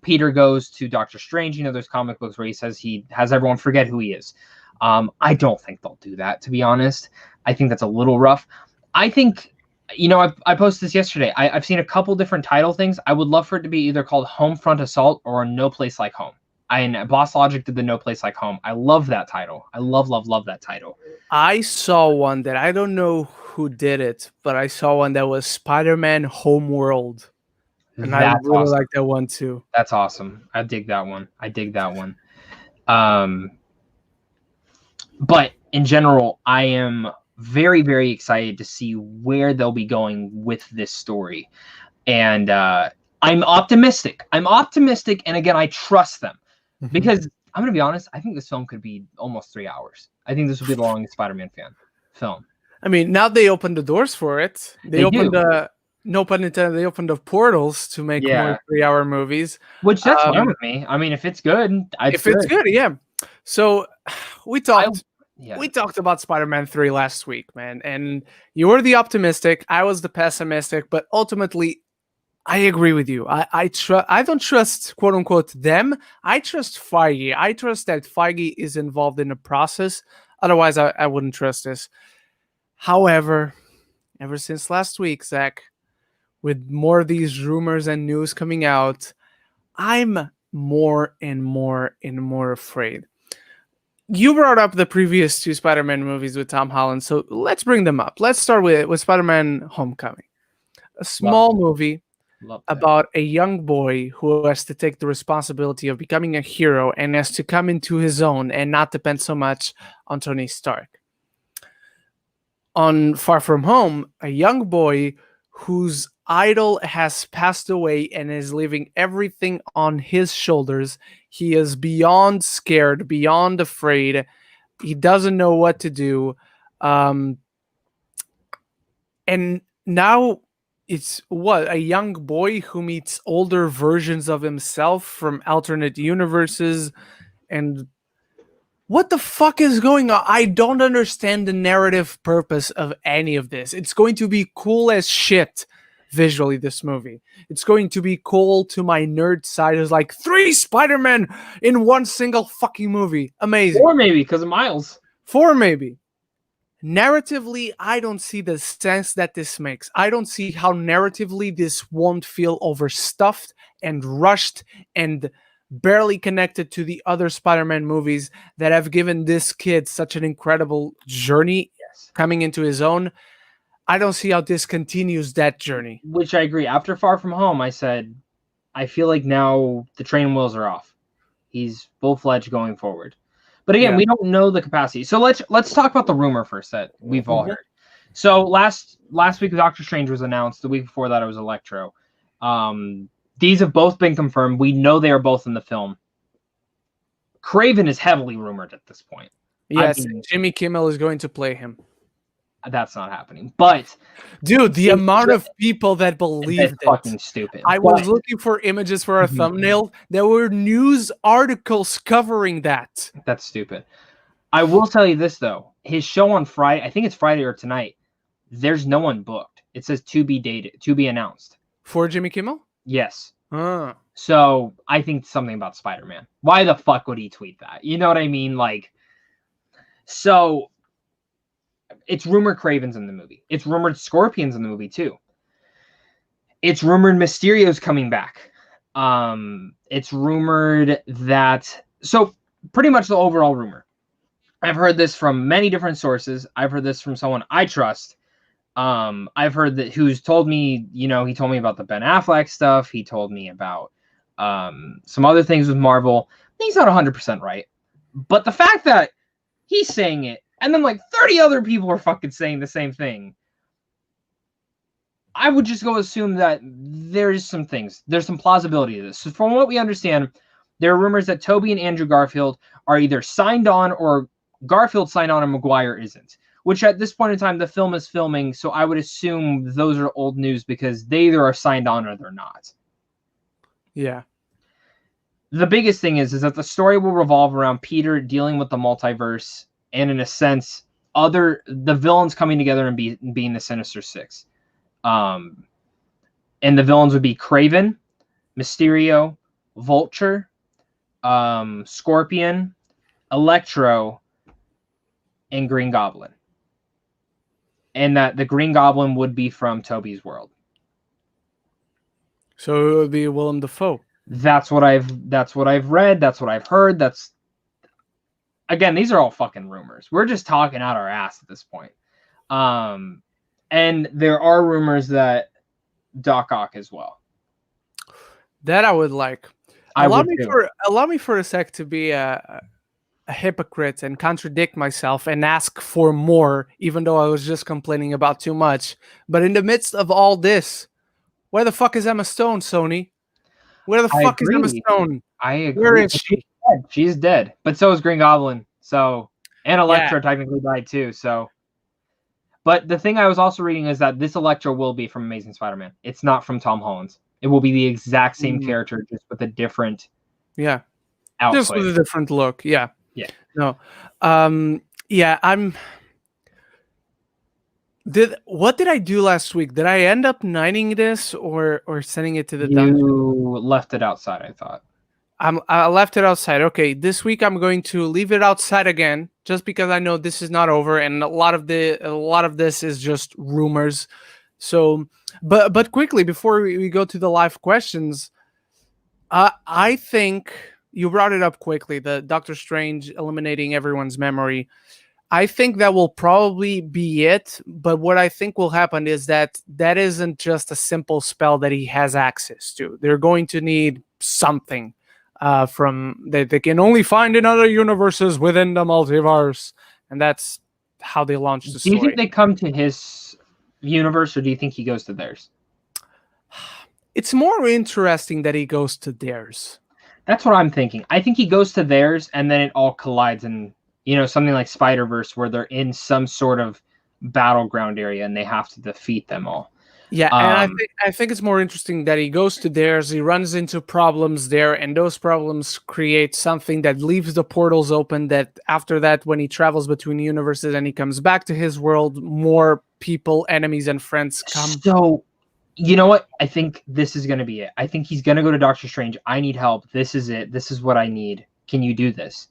Peter goes to Doctor Strange. There's comic books where he says he has everyone forget who he is. I don't think they'll do that, to be honest. I think that's a little rough. I think, I posted this yesterday. I've seen a couple different title things. I would love for it to be either called Homefront Assault or No Place Like Home. And Boss Logic did the No Place Like Home. I love that title. I love that title. I saw one that I don't know who did it, but I saw one that was Spider-Man Homeworld. And I really like that one too. That's awesome. I dig that one. But in general, I am very, very excited to see where they'll be going with this story. And I'm optimistic. And again, I trust them. Because I'm going to be honest, I think this film could be almost 3 hours. I think this will be the longest Spider-Man film. I mean, now they opened the doors for it. They opened no pun intended, they opened the portals to make more 3-hour movies. Which that's fine with me. I mean, if it's good, it's good, yeah. So we talked about Spider-Man 3 last week, man. And you were the optimistic, I was the pessimistic, but ultimately I agree with you. I don't trust, quote unquote, them. I trust Feige. I trust that Feige is involved in the process. Otherwise, I wouldn't trust this. However, ever since last week, Zach, with more of these rumors and news coming out, I'm more and more afraid. You brought up the previous two Spider-Man movies with Tom Holland, so let's bring them up. Let's start with Spider-Man Homecoming. A small movie about a young boy who has to take the responsibility of becoming a hero and has to come into his own and not depend so much on Tony Stark. On Far From Home, a young boy whose idol has passed away and is leaving everything on his shoulders. He is beyond scared, beyond afraid. He doesn't know what to do. And now it's a young boy who meets older versions of himself from alternate universes. And what the fuck is going on? I don't understand the narrative purpose of any of this. It's going to be cool as shit. visually this movie. It's going to be cool to my nerd side. It's like 3 Spider-Man in one single fucking movie. Amazing. Or maybe because of Miles. 4 maybe. Narratively, I don't see the sense that this makes. I don't see how narratively this won't feel overstuffed and rushed and barely connected to the other Spider-Man movies that have given this kid such an incredible journey coming into his own. I don't see how this continues that journey. Which I agree. After Far From Home, I said, I feel like now the training wheels are off. He's full-fledged going forward. But again, we don't know the capacity. So let's talk about the rumor first that we've all heard. So last week, Doctor Strange was announced. The week before that, it was Electro. These have both been confirmed. We know they are both in the film. Kraven is heavily rumored at this point. Yes, Jimmy Kimmel is going to play him. That's not happening. But dude, the amount of people that believed it, fucking stupid. I was looking for images for a thumbnail. There were news articles covering that. That's stupid. I will tell you this though. His show on Friday, I think it's Friday or tonight. There's no one booked. It says to be dated, to be announced. For Jimmy Kimmel? Yes. So I think something about Spider-Man. Why the fuck would he tweet that? You know what I mean? Like, so it's rumored Kraven's in the movie. It's rumored Scorpion's in the movie too. It's rumored Mysterio's coming back. It's rumored that, so pretty much the overall rumor. I've heard this from many different sources. I've heard this from someone I trust. I've heard that who's told me, he told me about the Ben Affleck stuff. He told me about some other things with Marvel. He's not 100% right. But the fact that he's saying it, and then like 30 other people are fucking saying the same thing, I would just go assume that there's some things. There's some plausibility to this. So from what we understand, there are rumors that Tobey and Andrew Garfield are either signed on or Garfield signed on and Maguire isn't. Which at this point in time, the film is filming, so I would assume those are old news because they either are signed on or they're not. Yeah. The biggest thing is that the story will revolve around Peter dealing with the multiverse and, in a sense, the villains coming together and being the Sinister Six. And the villains would be Kraven, Mysterio, Vulture, Scorpion, Electro, and Green Goblin. And that the Green Goblin would be from Tobey's world. So it would be Willem Dafoe. That's what I've read. That's what I've heard. Again, these are all fucking rumors. We're just talking out our ass at this point. And there are rumors that Doc Ock as well. That I would like. Allow me for a sec to be a hypocrite and contradict myself and ask for more, even though I was just complaining about too much. But in the midst of all this, where the fuck is Emma Stone, Sony? Where the fuck is Emma Stone? I agree. Where is she? She's dead. But so is Green Goblin. So, and Electro technically died too. So, but the thing I was also reading is that this Electro will be from Amazing Spider-Man. It's not from Tom Holland's. It will be the exact same character, just with a different output. Just with a different look. Yeah. No. What did I do last week? Did I end up nining this or sending it to the dungeon? You left it outside, I thought. I left it outside. Okay, this week I'm going to leave it outside again, just because I know this is not over, and a lot of this is just rumors. So, but quickly before we go to the live questions, I think you brought it up quickly. The Doctor Strange eliminating everyone's memory. I think that will probably be it. But what I think will happen is that isn't just a simple spell that he has access to. They're going to need something. From that they can only find in other universes within the multiverse, and that's how they launched the story. Do you think they come to his universe, or do you think he goes to theirs? It's more interesting that he goes to theirs. That's what I'm thinking. I think he goes to theirs, and then it all collides in, something like Spider-Verse, where they're in some sort of battleground area, and they have to defeat them all. Yeah, and I think it's more interesting that he goes to theirs, he runs into problems there, and those problems create something that leaves the portals open, that after that, when he travels between universes and he comes back to his world, more people, enemies, and friends come. So, You know what? I think this is going to be it. I think he's going to go to Doctor Strange. I need help. This is it. This is what I need. Can you do this?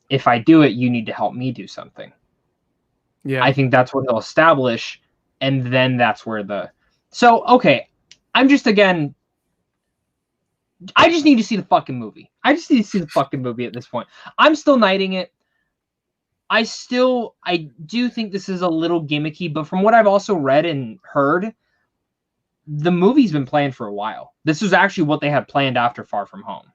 If I do it, you need to help me do something. Yeah. I think that's what he'll establish. And then that's where So, okay. I'm just, again, I just need to see the fucking movie. I just need to see the fucking movie at this point. I'm still knighting it. I do think this is a little gimmicky, but from what I've also read and heard, the movie's been planned for a while. This was actually what they had planned after Far From Home.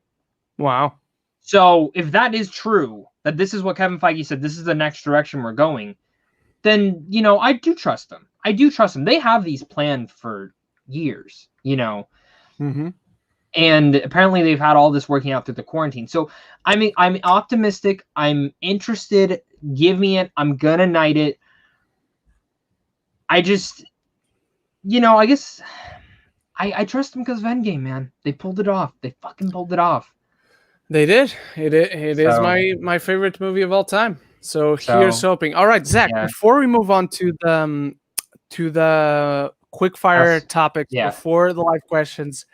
Wow. So if that is true, that this is what Kevin Feige said, this is the next direction we're going, then, you know, I do trust them. I do trust them. They have these planned for years, you know. Mm-hmm. And apparently they've had all this working out through the quarantine. So I'm optimistic. I'm interested. Give me it. I'm going to knight it. I just... You know, I guess I trust them because of Endgame, man. They pulled it off. They fucking pulled it off. They did. It is my favorite movie of all time. So here's hoping. All right, Zach. Yeah. Before we move on to the quick fire topics, before the live questions.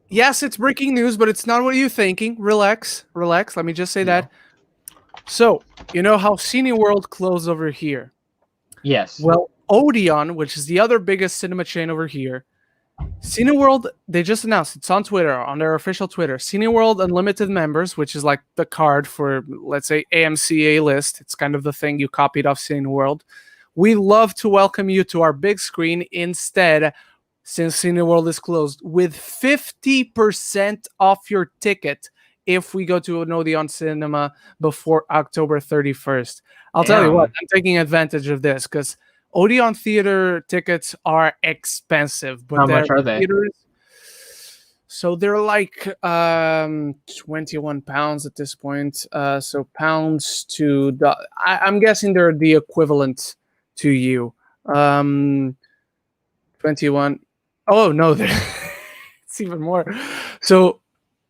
Yes, it's breaking news, but it's not what you're thinking. Relax. Let me just say that. So you know how Cineworld closed over here? Yes. Well, Odeon, which is the other biggest cinema chain over here, Cineworld, they just announced, it's on Twitter, on their official Twitter, Cineworld Unlimited members, which is like the card for, let's say, AMC A-list. It's kind of the thing you copied off Cineworld. We love to welcome you to our big screen instead, since Cineworld is closed, with 50% off your ticket if we go to an Odeon cinema before October 31st. I'll tell you what, I'm taking advantage of this because Odeon theater tickets are expensive. But how much are they? So they're like 21 pounds at this point. So pounds to... I'm guessing they're the equivalent to you. 21... Oh, no, it's even more. So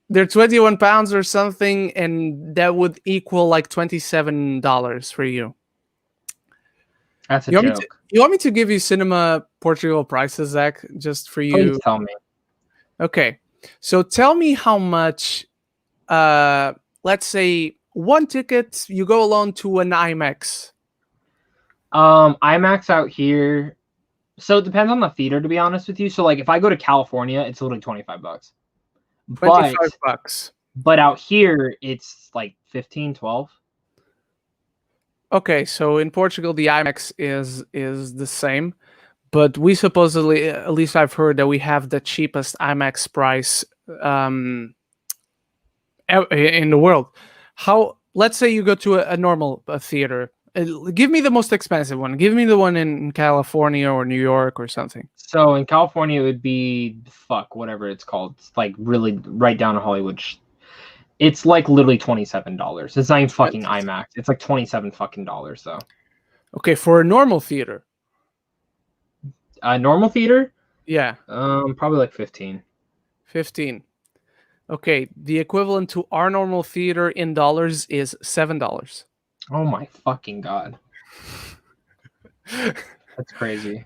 they're 21 pounds or something, and that would equal like $27 for you. That's a joke. You want me to give you Cinema Portugal prices, Zach, just for you? Please tell me. Okay. So tell me how much, let's say, one ticket, you go alone to an IMAX. IMAX out here... So it depends on the theater, to be honest with you. So, like, if I go to California, it's literally $25. 25 bucks. But out here, it's like 15, 12. Okay, so in Portugal, the IMAX is the same, but we supposedly, at least I've heard, that we have the cheapest IMAX price in the world. Let's say you go to a normal theater. Give me the most expensive one. Give me the one in California or New York or something. So in California, it would be, whatever it's called. It's like really right down in Hollywood. It's like literally $27. It's not even fucking IMAX. It's like $27 fucking dollars though. Okay, for a normal theater. A normal theater? Yeah. Probably like 15. 15. Okay, the equivalent to our normal theater in dollars is $7. Oh my fucking god. That's crazy.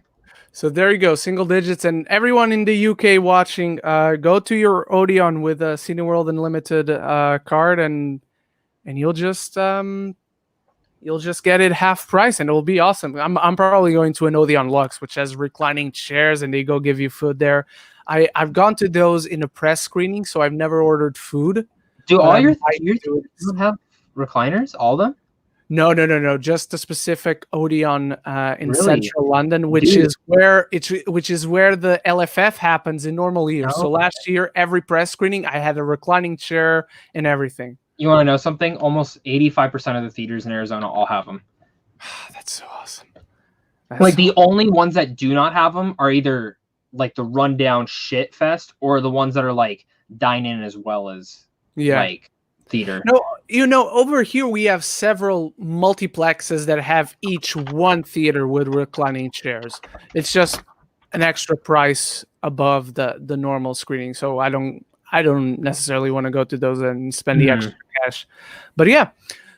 So there you go, single digits. And everyone in the UK watching, go to your Odeon with a Cineworld Unlimited card, and you'll just get it half price, and it will be awesome. I'm probably going to an Odeon Lux, which has reclining chairs, and they go give you food there. I've gone to those in a press screening, so I've never ordered food. Do all your theaters have recliners? All of them? No. Just a specific Odeon in central London, which is where the LFF happens in normal years. Oh. So last year, every press screening, I had a reclining chair and everything. You want to know something? Almost 85% of the theaters in Arizona all have them. That's so awesome. The only ones that do not have them are either like the rundown shit fest or the ones that are like dine in as well as like theater. No, over here we have several multiplexes that have each one theater with reclining chairs. It's just an extra price above the normal screening, so I don't necessarily want to go to those and spend the extra cash. But yeah,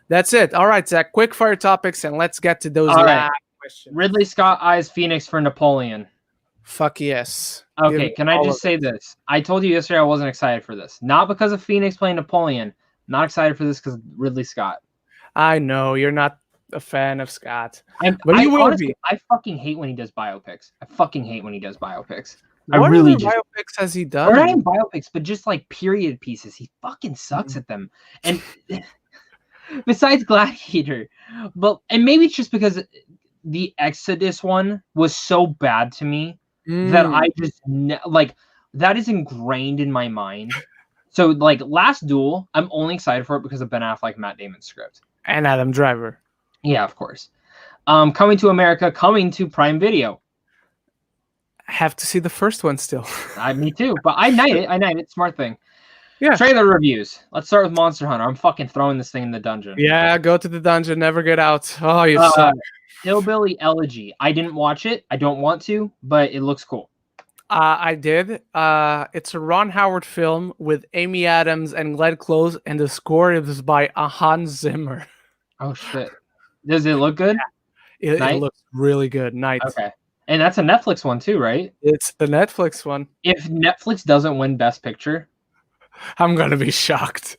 that's it. All right, Zach, quick fire topics, and let's get to those last questions. Ridley Scott eyes Phoenix for Napoleon. Fuck yes. Give Okay, me can I all just of say it. this? I told you yesterday I wasn't excited for this. Not because of Phoenix playing Napoleon. Not excited for this because Ridley Scott. I know you're not a fan of Scott, I'm, but I you will honestly, be. I fucking hate when he does biopics. I fucking hate when he does biopics. I What really other just, biopics has he or not done? even biopics, but just like period pieces. He fucking sucks at them. And besides Gladiator, and maybe it's just because the Exodus one was so bad to me that Mm. I just like that is ingrained in my mind. So like Last Duel, I'm only excited for it because of Ben Affleck, Matt Damon's script. And Adam Driver. Yeah, of course. Coming to America, coming to Prime Video. I have to see the first one still. Me too, but I night it. Smart thing. Yeah. Trailer reviews. Let's start with Monster Hunter. I'm fucking throwing this thing in the dungeon. Yeah, go to the dungeon, never get out. Oh, you Uh, suck. Hillbilly Elegy. I didn't watch it. I don't want to, but it looks cool. I did. It's a Ron Howard film with Amy Adams and Glenn Close, and the score is by Hans Zimmer. Oh shit! Does it look good? It looks really good. Night. Okay, and that's a Netflix one too, right? It's the Netflix one. If Netflix doesn't win Best Picture, I'm gonna be shocked.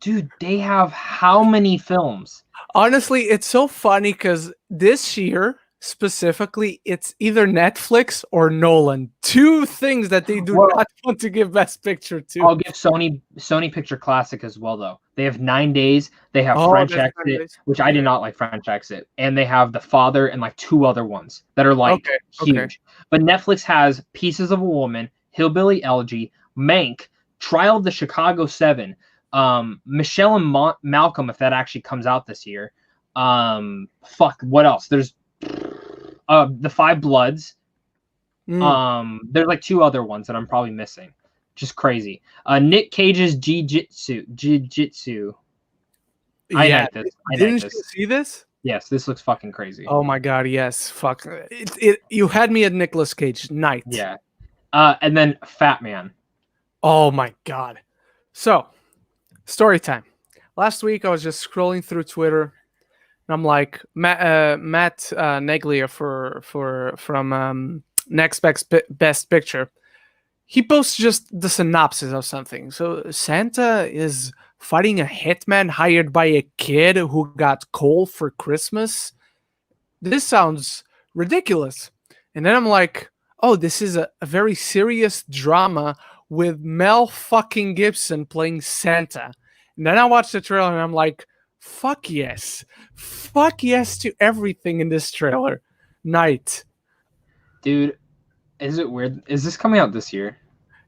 dude, they have how many films? Honestly, it's so funny because this year specifically, it's either Netflix or Nolan. Two things that they do not want to give Best Picture to. I'll give Sony Picture Classic as well, though. They have 9 Days. They have French Exit, which I did not like French Exit, and they have The Father and like 2 other ones that are like huge. Okay. But Netflix has Pieces of a Woman, Hillbilly Elegy, Mank, Trial of the Chicago 7, Michelle and Malcolm, if that actually comes out this year. What else? There's The Five Bloods. There's like 2 other ones that I'm probably missing. Just crazy. Nick Cage's Jiu-Jitsu. I like this. Didn't you see this? Yes, this looks fucking crazy. Oh my god, yes. Fuck. You had me at Nicolas Cage. Night. Yeah. And then Fat Man. Oh my god. So, story time. Last week I was just scrolling through Twitter, and I'm like, Matt Neglia from Next Best Picture. He posts just the synopsis of something. So Santa is fighting a hitman hired by a kid who got coal for Christmas. This sounds ridiculous. And then I'm like, oh, this is a very serious drama with Mel fucking Gibson playing Santa. And then I watched the trailer and I'm like, fuck yes. Fuck yes to everything in this trailer. Night. Dude, is it weird? Is this coming out this year?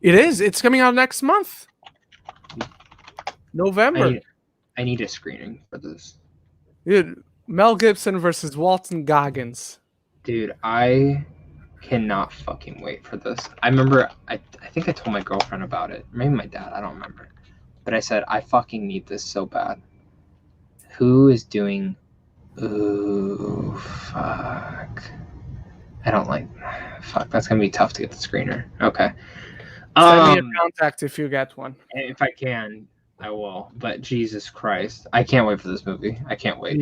It is. It's coming out next month. November. I need a screening for this. Dude, Mel Gibson versus Walton Goggins. Dude, I cannot fucking wait for this. I remember, I think I told my girlfriend about it. Maybe my dad, I don't remember. But I said, I fucking need this so bad. Who is doing... Ooh, fuck. I don't like... Fuck, that's going to be tough to get the screener. Okay. Send me a contact if you get one. If I can, I will. But Jesus Christ. I can't wait for this movie. I can't wait.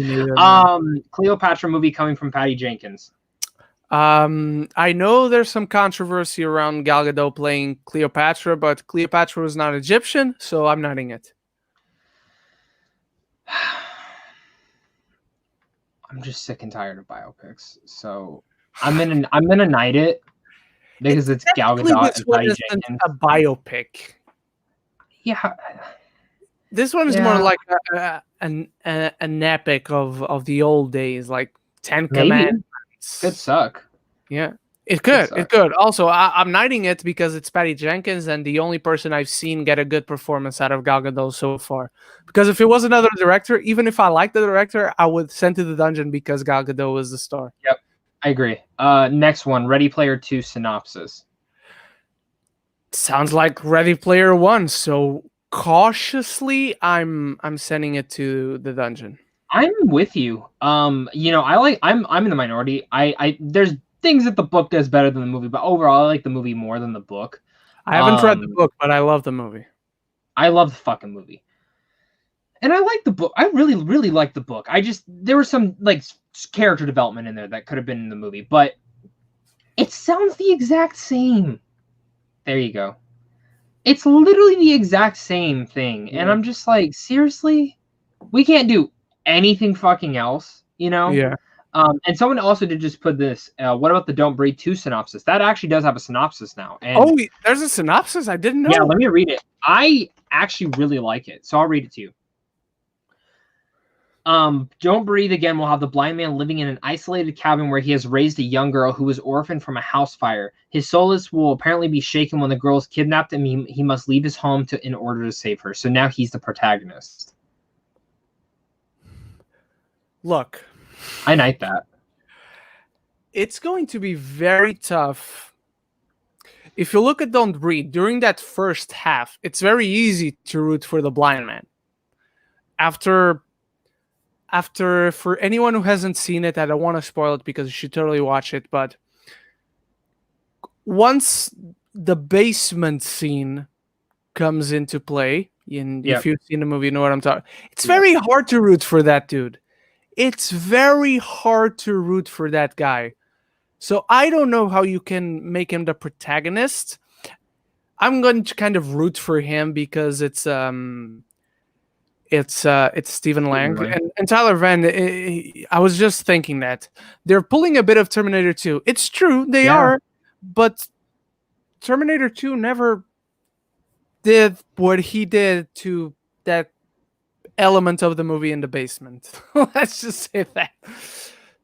Cleopatra movie coming from Patty Jenkins. I know there's some controversy around Gal Gadot playing Cleopatra, but Cleopatra was not Egyptian, so I'm not in it. I'm just sick and tired of biopics, so I'm gonna night it because it's Gal Gadot and Patty Jenkins. A biopic. Yeah. This one is more like an epic of the old days, like 10 Commandments. Could suck. Yeah, it could. It could. Also, I'm knighting it because it's Patty Jenkins, and the only person I've seen get a good performance out of Gal Gadot so far. Because if it was another director, even if I liked the director, I would send to the dungeon because Gal Gadot was the star. Yep, I agree. Next one, Ready Player 2 synopsis. Sounds like Ready Player 1. So cautiously, I'm sending it to the dungeon. I'm with you. I'm in the minority. There's things that the book does better than the movie, but overall I like the movie more than the book. I haven't read the book, but I love the movie. I love the fucking movie. And I like the book. I really, really like the book. There was some like character development in there that could have been in the movie, but It sounds the exact same. There you go. It's literally the exact same thing. And I'm just like, seriously? We can't do anything fucking else, you know? Yeah. And someone also did just put this, what about the Don't Breathe 2 synopsis? That actually does have a synopsis now. And Oh, there's a synopsis? I didn't know. yeah, let me read it. I actually really like it, so I'll read it to you. Don't Breathe Again will have the blind man living in an isolated cabin where he has raised a young girl who was orphaned from a house fire. His solace will apparently be shaken when the girl is kidnapped and he must leave his home in order to save her. So now he's the protagonist. Look, I like that. it's going to be very tough. If you look at Don't Breathe, during that first half, it's very easy to root for the blind man. After for anyone who hasn't seen it, I don't want to spoil it because you should totally watch it, but once the basement scene comes into play, if you've seen the movie, you know what I'm talking. It's very hard to root for that dude. It's very hard to root for that guy. So I don't know how you can make him the protagonist. I'm going to kind of root for him because it's Stephen Lang and Tyler Van. I was just thinking that they're pulling a bit of Terminator 2. It's true, they are, but Terminator 2 never did what he did to that element of the movie in the basement. Let's just say that.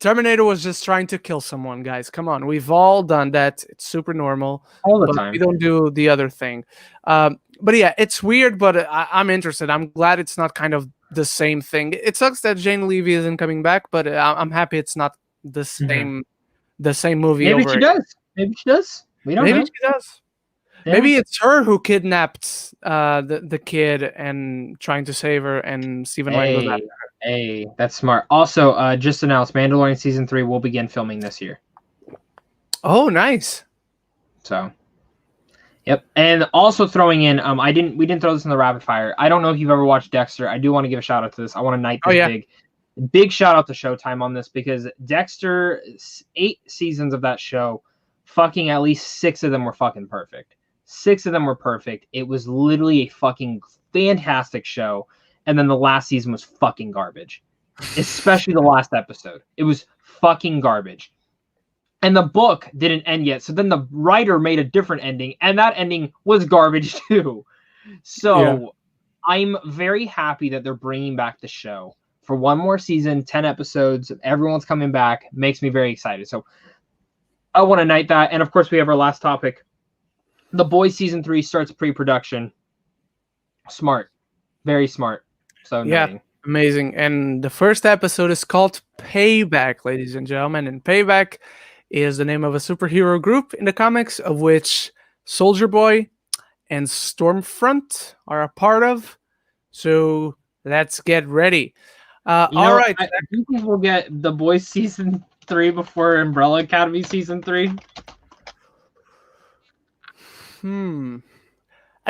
Terminator was just trying to kill someone, guys. Come on. We've all done that. It's super normal. All the time. We don't do the other thing. But yeah, it's weird, but I'm interested. I'm glad it's not kind of the same thing. It sucks that Jane Levy isn't coming back, but I'm happy it's not the same movie. Maybe she does. Maybe she does. We don't know. Maybe she does. Yeah. Maybe it's her who kidnapped the kid and trying to save her, and Stephen Lang goes after her. Hey, that's smart. Also, just announced Mandalorian Season 3 will begin filming this year. Oh, nice. So, yep. And also throwing in, we didn't throw this in the rapid fire. I don't know if you've ever watched Dexter. I do want to give a shout out to this. I want to knight this big shout out to Showtime on this, because Dexter, 8 seasons of that show, fucking at least 6 of them were fucking perfect. 6 of them were perfect. It was literally a fucking fantastic show. And then the last season was fucking garbage. Especially the last episode. It was fucking garbage. And the book didn't end yet. So then the writer made a different ending. And that ending was garbage too. So I'm very happy that they're bringing back the show for one more season, 10 episodes. Everyone's coming back. Makes me very excited. So I want to knight that. And of course, we have our last topic. The Boys Season 3 starts pre-production. Smart. Very smart. So yeah, amazing. And the first episode is called Payback, ladies and gentlemen. And Payback is the name of a superhero group in the comics, of which Soldier Boy and Stormfront are a part of. So let's get ready. All right. Do you think we'll get The Boys Season 3 before Umbrella Academy Season 3? I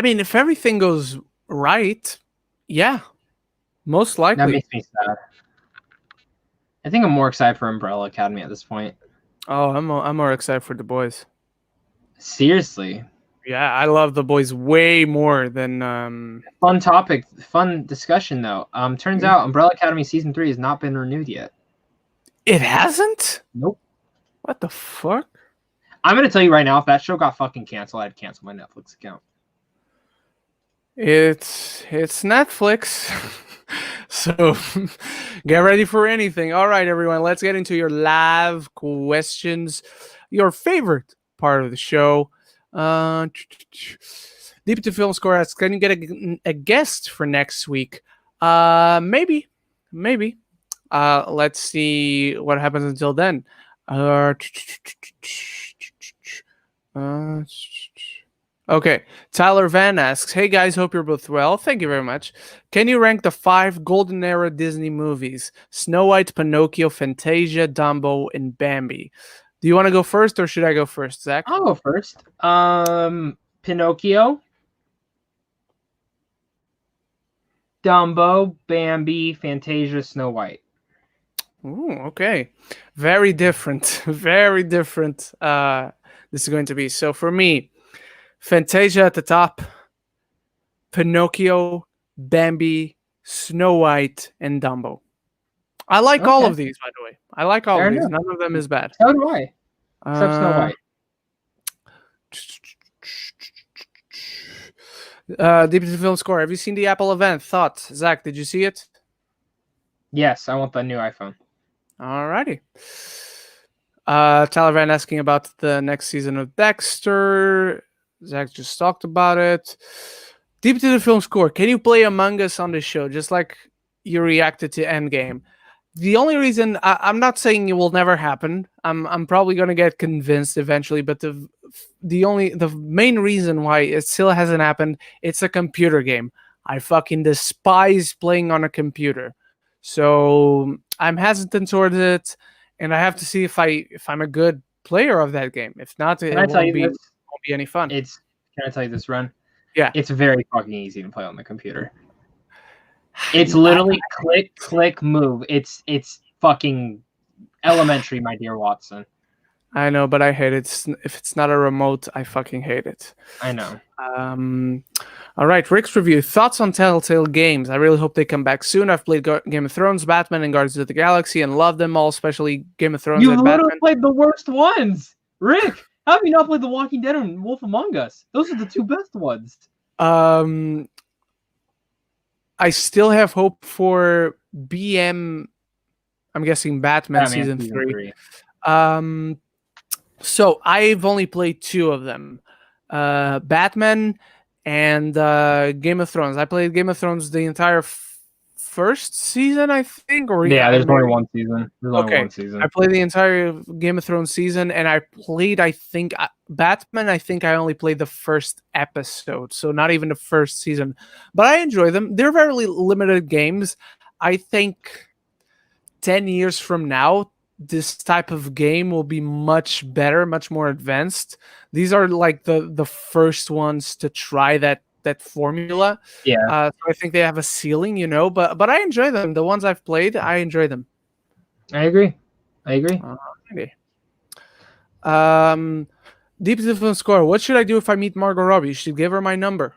mean, if everything goes right, yeah. Most likely. That makes me sad. I think I'm more excited for Umbrella Academy at this point. Oh, I'm more excited for The Boys. Seriously? Yeah, I love The Boys way more than... Fun topic, fun discussion, though. Turns out Umbrella Academy Season 3 has not been renewed yet. It hasn't? Nope. What the fuck? I'm going to tell you right now, if that show got fucking canceled, I'd cancel my Netflix account. It's Netflix. So get ready for anything. All right, everyone, let's get into your live questions. Your favorite part of the show. Deep to Film Score asks, can you get a guest for next week? Maybe. Let's see what happens until then. Okay, Tyler Van asks, hey guys, hope you're both well. Thank you very much. Can you rank the 5 golden era Disney movies? Snow White, Pinocchio, Fantasia, Dumbo, and Bambi. Do you want to go first, or should I go first, Zach? I'll go first. Pinocchio, Dumbo, Bambi, Fantasia, Snow White. Ooh, okay. Very different. Very different. This is going to be. So for me, Fantasia at the top, Pinocchio, Bambi, Snow White, and Dumbo. I like all Okay, of these, by the way. I like all fair of these. enough. None of them is bad. So do I, except Snow Uh, White. Deep into film score. Have you seen the Apple event? Thoughts? Zach, did you see it? Yes, I want the new iPhone. Alrighty. Tyler Van asking about the next season of Dexter. Zach just talked about it. Deep into the film score. Can you play Among Us on this show, just like you reacted to Endgame? The only reason I'm not saying it will never happen. I'm probably gonna get convinced eventually, but the main reason why it still hasn't happened, it's a computer game. I fucking despise playing on a computer. So I'm hesitant towards it, and I have to see if I'm a good player of that game. If not, it Can I tell you this? won't be any fun. Can I tell you this, Ren? Yeah. It's very fucking easy to play on the computer. It's literally click, click, move. It's fucking elementary, my dear Watson. I know, but I hate it. If it's not a remote, I fucking hate it. I know. All right, Rick's review. Thoughts on Telltale games? I really hope they come back soon. I've played Game of Thrones, Batman, and Guardians of the Galaxy, and love them all, especially Game of Thrones You and literally Batman. played the worst ones, Rick. How have you not played The Walking Dead and Wolf Among Us? Those are the two best ones. I still have hope for BM. I'm guessing Batman season 3. So I've only played 2 of them, Batman and Game of Thrones. I played Game of Thrones the entire first season, I think. Or Yeah, there's only one season. There's only one season. I played the entire Game of Thrones season, and I played, I think, Batman. I think I only played the first episode, so not even the first season. But I enjoy them. They're very limited games. I think 10 years from now, this type of game will be much better, much more advanced. These are like the first ones to try that formula. Yeah. So I think they have a ceiling, but I enjoy them. The ones I've played, I enjoy them. I agree. Okay. Deep influence score. What should I do if I meet Margot Robbie? You should give her my number.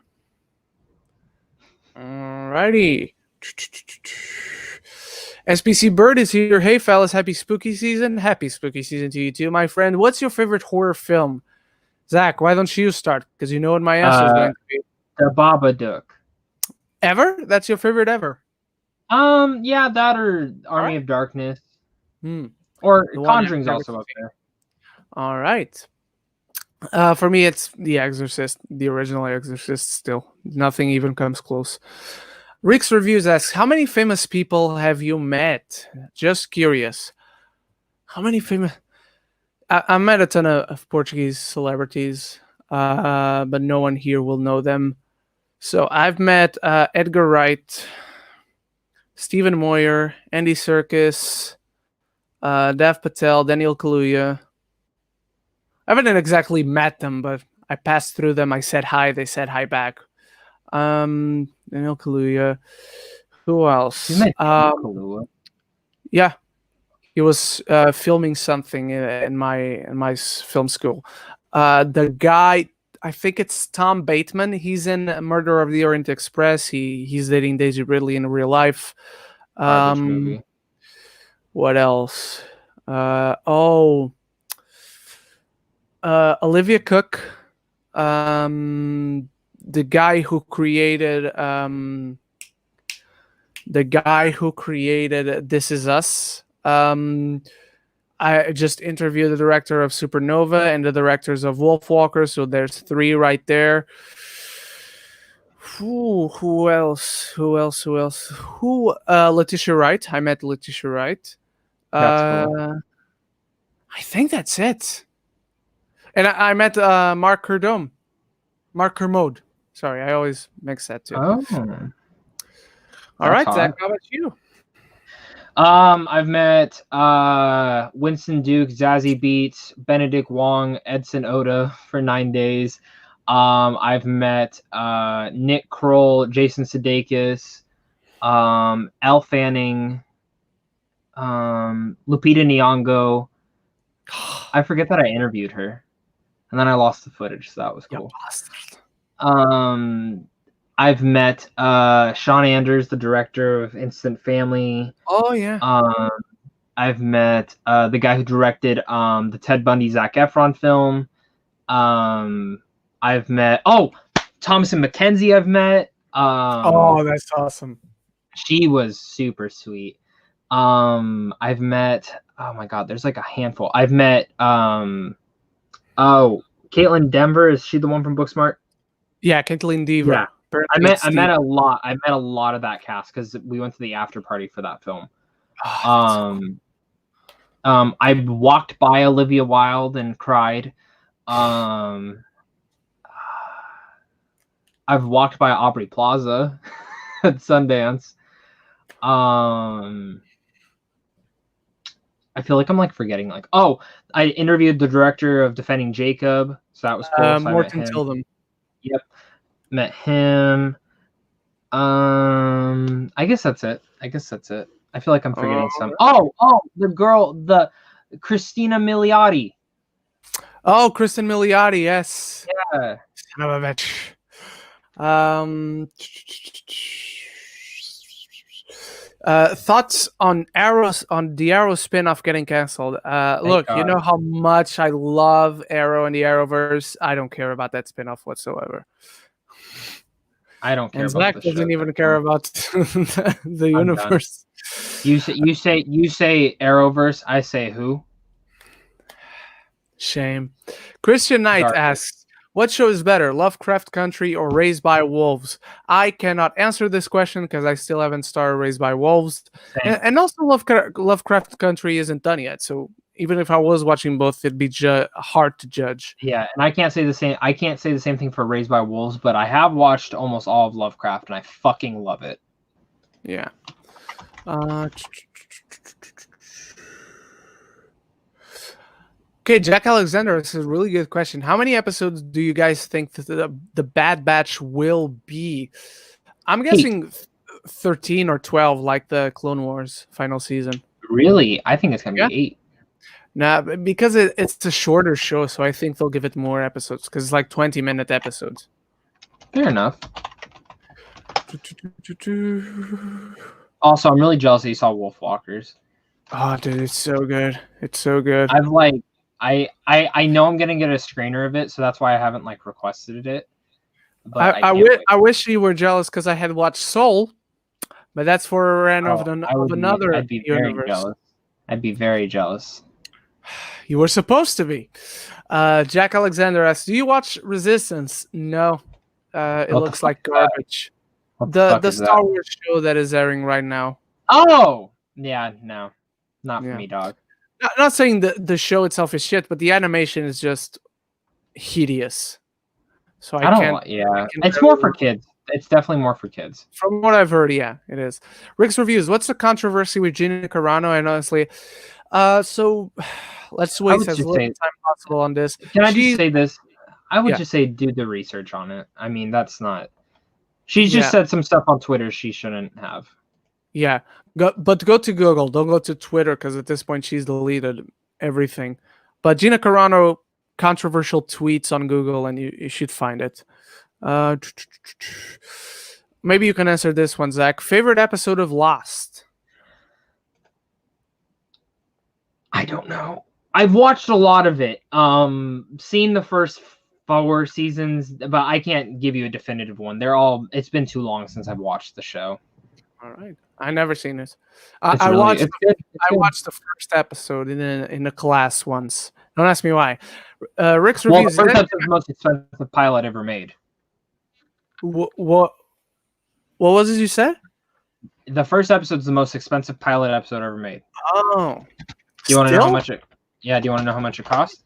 Alrighty. SPC Bird is here. Hey, fellas. Happy spooky season. Happy spooky season to you too, my friend. What's your favorite horror film? Zach, why don't you start? Because you know what my answer is going to be. The Babadook. Ever? That's your favorite ever? Yeah, that or Army of Darkness. Or Conjuring's also up there. All right. For me, it's The Exorcist, the original Exorcist still. Nothing even comes close. Rick's Reviews asks, how many famous people have you met? Just curious. How many famous... I met a ton of Portuguese celebrities, but no one here will know them. So I've met Edgar Wright, Stephen Moyer, Andy Serkis, Dev Patel, Daniel Kaluuya. I haven't exactly met them, but I passed through them. I said hi. They said hi back. Daniel Kaluuya. Who else? You met Daniel Kaluuya? Yeah. He was filming something in my film school. The guy, I think it's Tom Bateman. He's in Murder of the Orient Express. He's dating Daisy Ridley in real life. Movie. What else? Olivia Cook. The guy who created This Is Us. I just interviewed the director of Supernova and the directors of Wolfwalker, so there's 3 right there. Who else? Letitia Wright. I met Letitia Wright. That's cool. I think that's it. And I met Mark Kermode. Sorry, I always mix that too. Oh. All right, Zach, how about you? I've met Winston Duke, Zazie Beetz, Benedict Wong, Edson Oda for 9 days. I've met Nick Kroll, Jason Sudeikis, Elle Fanning, Lupita Nyong'o. I forget that I interviewed her, and then I lost the footage, so that was cool. I've met Sean Anders, the director of Instant Family. Oh yeah. I've met the guy who directed the Ted Bundy Zac Efron film. I've met Thomas and Mackenzie. I've met. That's awesome. She was super sweet. I've met. Oh my god, there's like a handful. I've met. Caitlin Denver, is she the one from Booksmart? Yeah, Caitlin Dever. Yeah. I met a lot. I met a lot of that cast because we went to the after party for that film. I walked by Olivia Wilde and cried. I've walked by Aubrey Plaza at Sundance. I feel like I'm like forgetting I interviewed the director of Defending Jacob, so that was cool. So Morton Tilden. Yep. Met him. I guess that's it. I feel like I'm forgetting some. The girl, the Christina Milioti. Oh, Kristen Milioti, yes. Yeah. Son of a bitch. Thoughts on the Arrow spin-off getting canceled? Look, God. You know how much I love Arrow and the Arrowverse. I don't care about that spin-off whatsoever. I don't care. And Zach doesn't even care about the universe. You say Arrowverse. I say who? Shame. Christian Knight asks, what show is better, Lovecraft Country or Raised by Wolves? I cannot answer this question because I still haven't started Raised by Wolves. And also Lovecraft Country isn't done yet. So even if I was watching both, it'd be hard to judge. Yeah, and I can't say the same thing for Raised by Wolves, but I have watched almost all of Lovecraft and I fucking love it. Yeah. Okay, Jack Alexander, this is a really good question. How many episodes do you guys think that the Bad Batch will be? I'm guessing 13 or 12, like the Clone Wars final season. Really? I think it's going to be 8. Nah, because it's a shorter show, so I think they'll give it more episodes, because it's like 20-minute episodes. Fair enough. Also, I'm really jealous that you saw Wolfwalkers. Oh, dude, it's so good. It's so good. I know I'm gonna get a screener of it, so that's why I haven't requested it. But I wish you were jealous because I had watched Soul, but that's for a rant of another I'd be universe. Very jealous. I'd be very jealous. You were supposed to be. Jack Alexander asks, "Do you watch Resistance?" No, it looks like garbage. The Star Wars show that is airing right now. Oh yeah, no, not for me, dog. Not saying the show itself is shit, but the animation is just hideous. So I can't. Yeah, it's more for kids. It's definitely more for kids. From what I've heard, yeah, it is. Rick's Reviews. What's the controversy with Gina Carano? And honestly, so let's waste as little time possible on this. Can I just say this? I would just say do the research on it. I mean, that's not. She just said some stuff on Twitter she shouldn't have. Yeah, but go to Google. Don't go to Twitter because at this point she's deleted everything. But Gina Carano controversial tweets on Google, and you should find it. Maybe you can answer this one, Zach. Favorite episode of Lost? I don't know. I've watched a lot of it. Seen the first 4 seasons, but I can't give you a definitive one. It's been too long since I've watched the show. All right. I never seen this. I watched the first episode in a class once. Don't ask me why. Rick's Reviews. The first episode is the most expensive pilot ever made. What was it you said? The first episode is the most expensive pilot episode ever made. Oh. Do you want to know how much it? Yeah. Do you want to know how much it cost?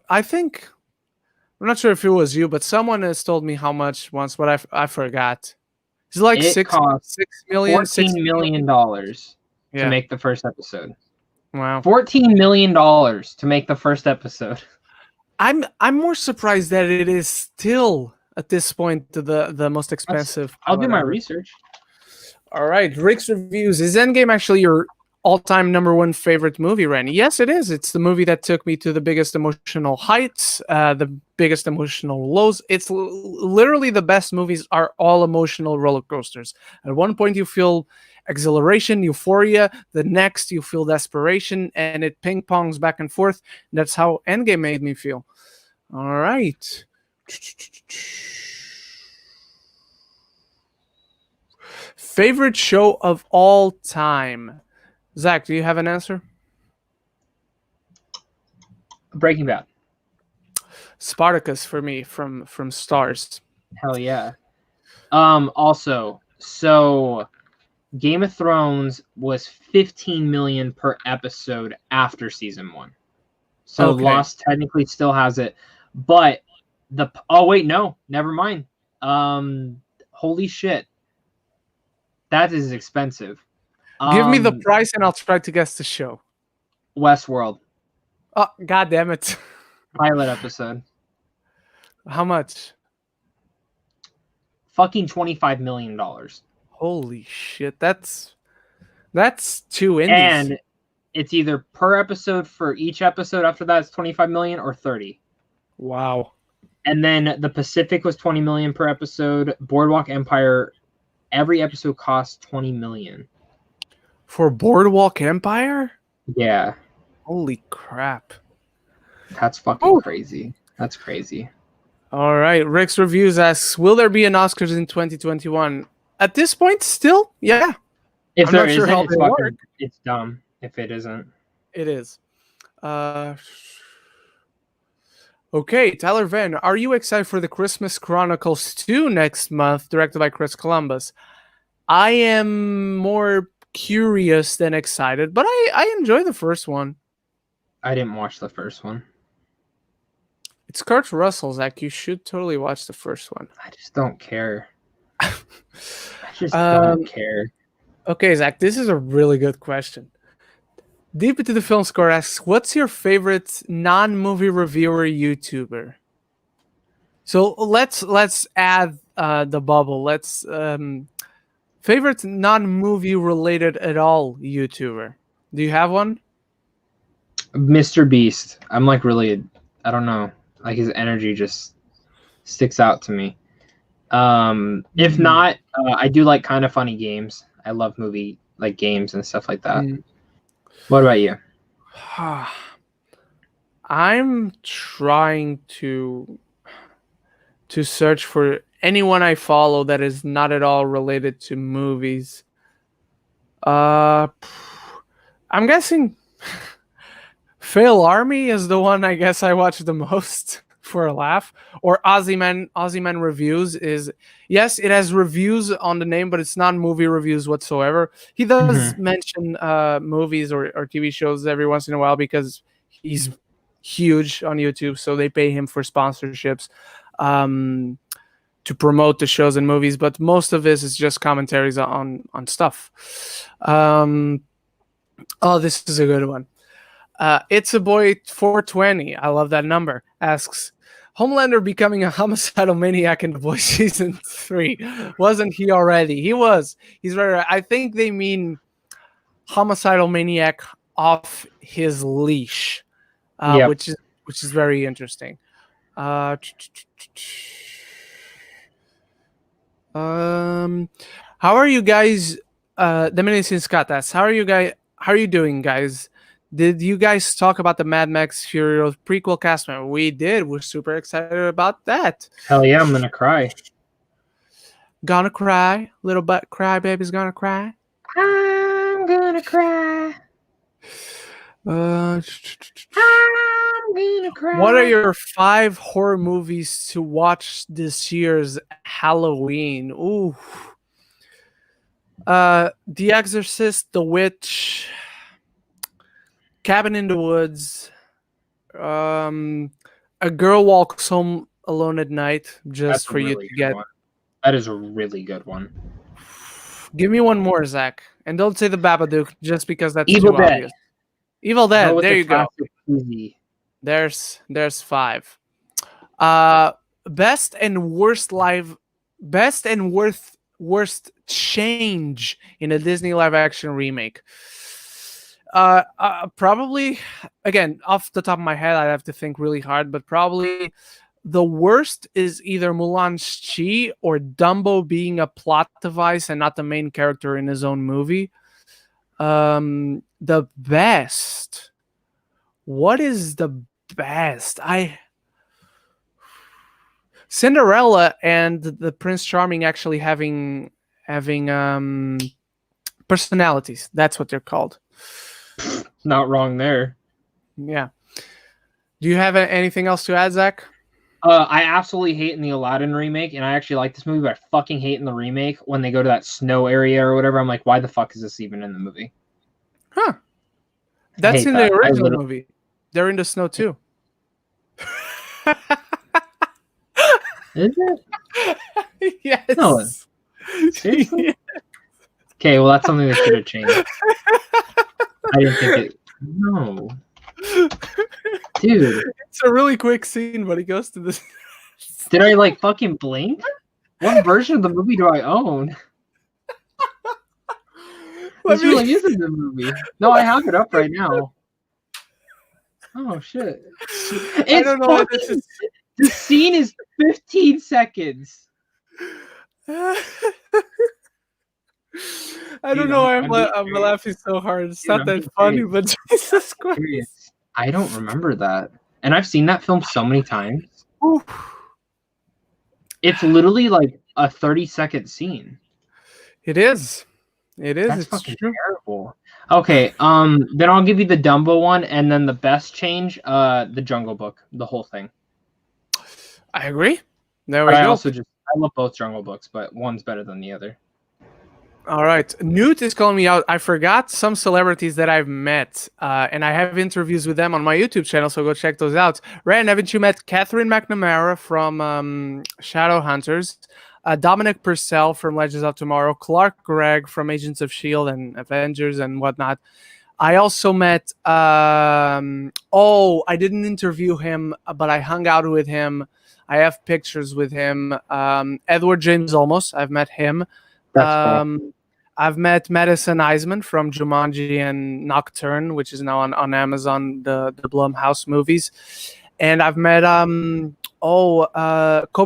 I think. I'm not sure if it was you, but someone has told me how much once, but I forgot. It's like $6 million, $14 million to make the first episode. Wow. $14 million to make the first episode. I'm more surprised that it is still at this point the most expensive. I'll do my research. All right, Rick's Reviews. Is Endgame actually your all-time number one favorite movie, Ren? Yes, it is. It's the movie that took me to the biggest emotional heights, the biggest emotional lows. It's literally the best movies are all emotional roller coasters. At one point, you feel exhilaration, euphoria. The next, you feel desperation, and it ping-pongs back and forth. That's how Endgame made me feel. All right. Favorite show of all time? Zach, do you have an answer? Breaking Bad. Spartacus for me from Stars. Hell yeah. Also, so Game of Thrones was 15 million per episode after season 1. So Okay. Lost technically still has it, but no, never mind. Holy shit. That is expensive. Give me the price and I'll try to guess the show. Westworld. Oh, god damn it. Pilot episode. How much? Fucking $25 million. Holy shit. That's two indies. And it's either per episode for each episode after that it's 25 million or 30. Wow. And then the Pacific was 20 million per episode. Boardwalk Empire, every episode costs 20 million. For Boardwalk Empire? Yeah. Holy crap. That's fucking crazy. That's crazy. All right. Rick's Reviews asks, will there be an Oscars in 2021? At this point, still, yeah. If I'm there not sure isn't, how it's they fucking, work. it's dumb if it isn't. It is. Okay, Tyler Venn, are you excited for the Christmas Chronicles 2 next month, directed by Chris Columbus? I am more curious than excited, but I enjoy the first one. I didn't watch the first one. It's Kurt Russell, Zach. You should totally watch the first one. I just don't care. I just don't care. Okay, Zach, this is a really good question. Deep into the Film Score asks, what's your favorite non-movie reviewer YouTuber? So let's add the bubble. Let's favorite non-movie related at all YouTuber. Do you have one? Mr. Beast. I'm like really, I don't know. Like his energy just sticks out to me. If not, I do like Kind of Funny Games. I love movie like games and stuff like that. What about you? I'm trying to search for anyone I follow that is not at all related to movies. I'm guessing Fail Army is the one I guess I watch the most for a laugh. Or Aussie Man Reviews is, yes, it has reviews on the name, but it's not movie reviews whatsoever. He does mention movies or TV shows every once in a while because he's huge on YouTube, so they pay him for sponsorships to promote the shows and movies, but most of this is just commentaries on stuff. This is a good one. It's a boy 420. I love that number. Asks, Homelander becoming a homicidal maniac in The Boys season 3. Wasn't he already? He was. He's right. I think they mean homicidal maniac off his leash, which is very interesting. How are you guys? Dominican Scott asks, how are you doing, guys? Did you guys talk about the Mad Max Furiosa prequel cast member? We did. We're super excited about that. Hell yeah, I'm gonna cry. Gonna cry. Little butt cry baby's gonna cry. I'm gonna cry. I'm gonna cry. What are your 5 horror movies to watch this year's Halloween? Ooh. The Exorcist, The Witch, Cabin in the Woods, A Girl Walks Home Alone at Night, just for you to get. That is a really good one. Give me one more, Zach, and don't say The Babadook, just because that's Evil too Dead. obvious. Evil Dead. There you go. Easy. There's 5. Best and worst change in a Disney live action remake. Probably, again, off the top of my head, I'd have to think really hard, but probably the worst is either Mulan's Chi or Dumbo being a plot device and not the main character in his own movie. The best. What is the best? Cinderella and the Prince Charming actually having personalities. That's what they're called. Not wrong there. Yeah. Do you have anything else to add, Zach? I absolutely hate in the Aladdin remake, and I actually like this movie, but I fucking hate in the remake when they go to that snow area or whatever. I'm like, why the fuck is this even in the movie? Huh. That's in the original movie. They're in the snow too. Is it? Yes. No. Seriously? Yeah. Okay, well, that's something that should have changed. I didn't think it. No. Dude. It's a really quick scene, but he goes to this. Did I, like, fucking blink? What version of the movie do I own? This really isn't the movie. No, I have it up right now. Oh, shit. I don't know what this is. The scene is 15 seconds. I don't know why I'm laughing so hard. It's not that funny, but Jesus Christ. I don't remember that. And I've seen that film so many times. Oof. It's literally like a 30-second scene. It is. It is. That's it's fucking true. terrible. Okay, then I'll give you the Dumbo one, and then the best change, the Jungle Book, the whole thing. I agree. There we go. I love both Jungle Books, but one's better than the other. All right. Newt is calling me out. I forgot some celebrities that I've met, and I have interviews with them on my YouTube channel, so go check those out. Ren, haven't you met Catherine McNamara from Shadowhunters, Dominic Purcell from Legends of Tomorrow, Clark Gregg from Agents of S.H.I.E.L.D. and Avengers and whatnot. I also met, I didn't interview him, but I hung out with him. I have pictures with him. Edward James Olmos, I've met him. Cool. I've met Madison Eisman from Jumanji and Nocturne, which is now on Amazon, the Blumhouse movies. And I've met Kobe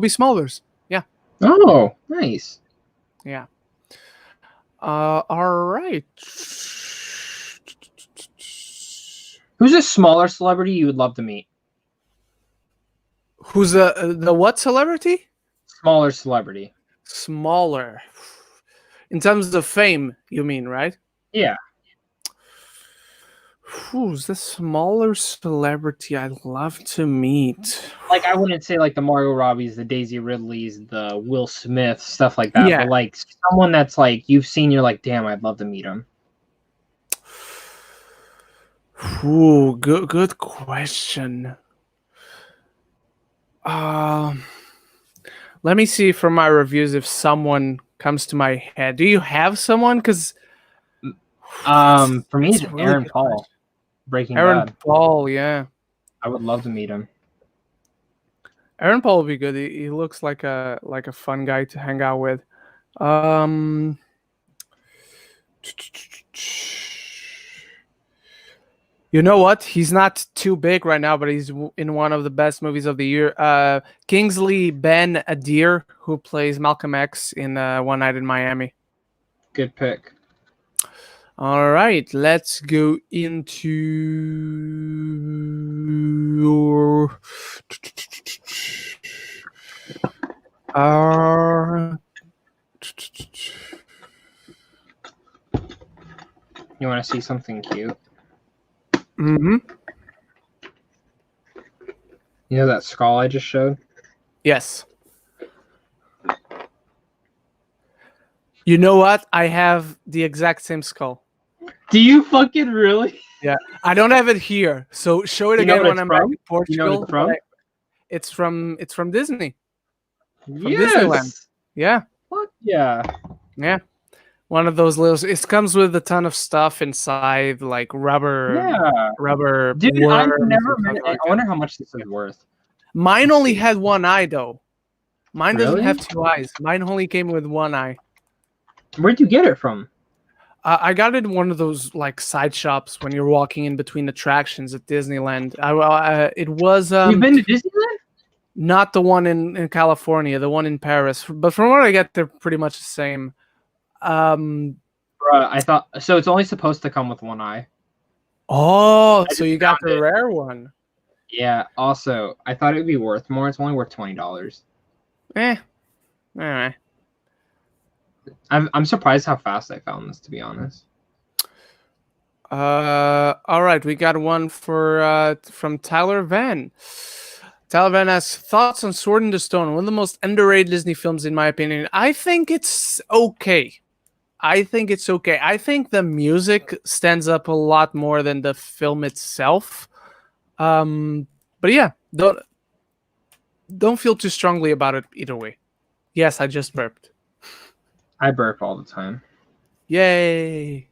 Smulders. Yeah. Oh, nice. Yeah. All right. Who's a smaller celebrity you would love to meet? Who's the what celebrity? Smaller celebrity. Smaller. In terms of fame, you mean, right? Yeah. Who's the smaller celebrity I'd love to meet? Like, I wouldn't say like the Margot Robbies, the Daisy Ridleys, the Will Smith, stuff like that. Yeah. But like someone that's like you've seen, you're like, damn, I'd love to meet him. Ooh, good question. Let me see from my reviews if someone comes to my head. Do you have someone? Because for me, it's really Aaron Paul. Breaking Aaron Bad. Paul, yeah. I would love to meet him. Aaron Paul would be good. He looks like a fun guy to hang out with. You know what? He's not too big right now, but he's in one of the best movies of the year. Kingsley Ben Adir, who plays Malcolm X in One Night in Miami. Good pick. All right, let's go into your... You want to see something cute? Mm-hmm. You know that skull I just showed? Yes. You know what? I have the exact same skull. Do you fucking really? Yeah. I don't have it here, so show it again when I'm back in Portugal. You know it's from? It's from Disney. From Disneyland. Yeah. Fuck yeah. Yeah. One of those little. It comes with a ton of stuff inside, like rubber. Yeah. Rubber. Dude, I've never met it. I wonder how much this is worth. Mine only had one eye, though. Mine doesn't Really? have two eyes. Mine only came with one eye. Where'd you get it from? I got it in one of those like side shops when you're walking in between attractions at Disneyland. It was You've been to Disneyland? not the one in California, the one in Paris. But from what I get, they're pretty much the same. Bruh, I thought so. It's only supposed to come with one eye. Oh, I so just you got found the it. rare one. Yeah. Also, I thought it would be worth more. It's only worth $20. All right. I'm surprised how fast I found this, to be honest. All right, we got one for from Tyler Van. Tyler Van asks thoughts on Sword in the Stone, one of the most underrated Disney films in my opinion. I think it's okay. I think the music stands up a lot more than the film itself. But yeah, don't feel too strongly about it either way. Yes, I just burped. I burp all the time. Yay!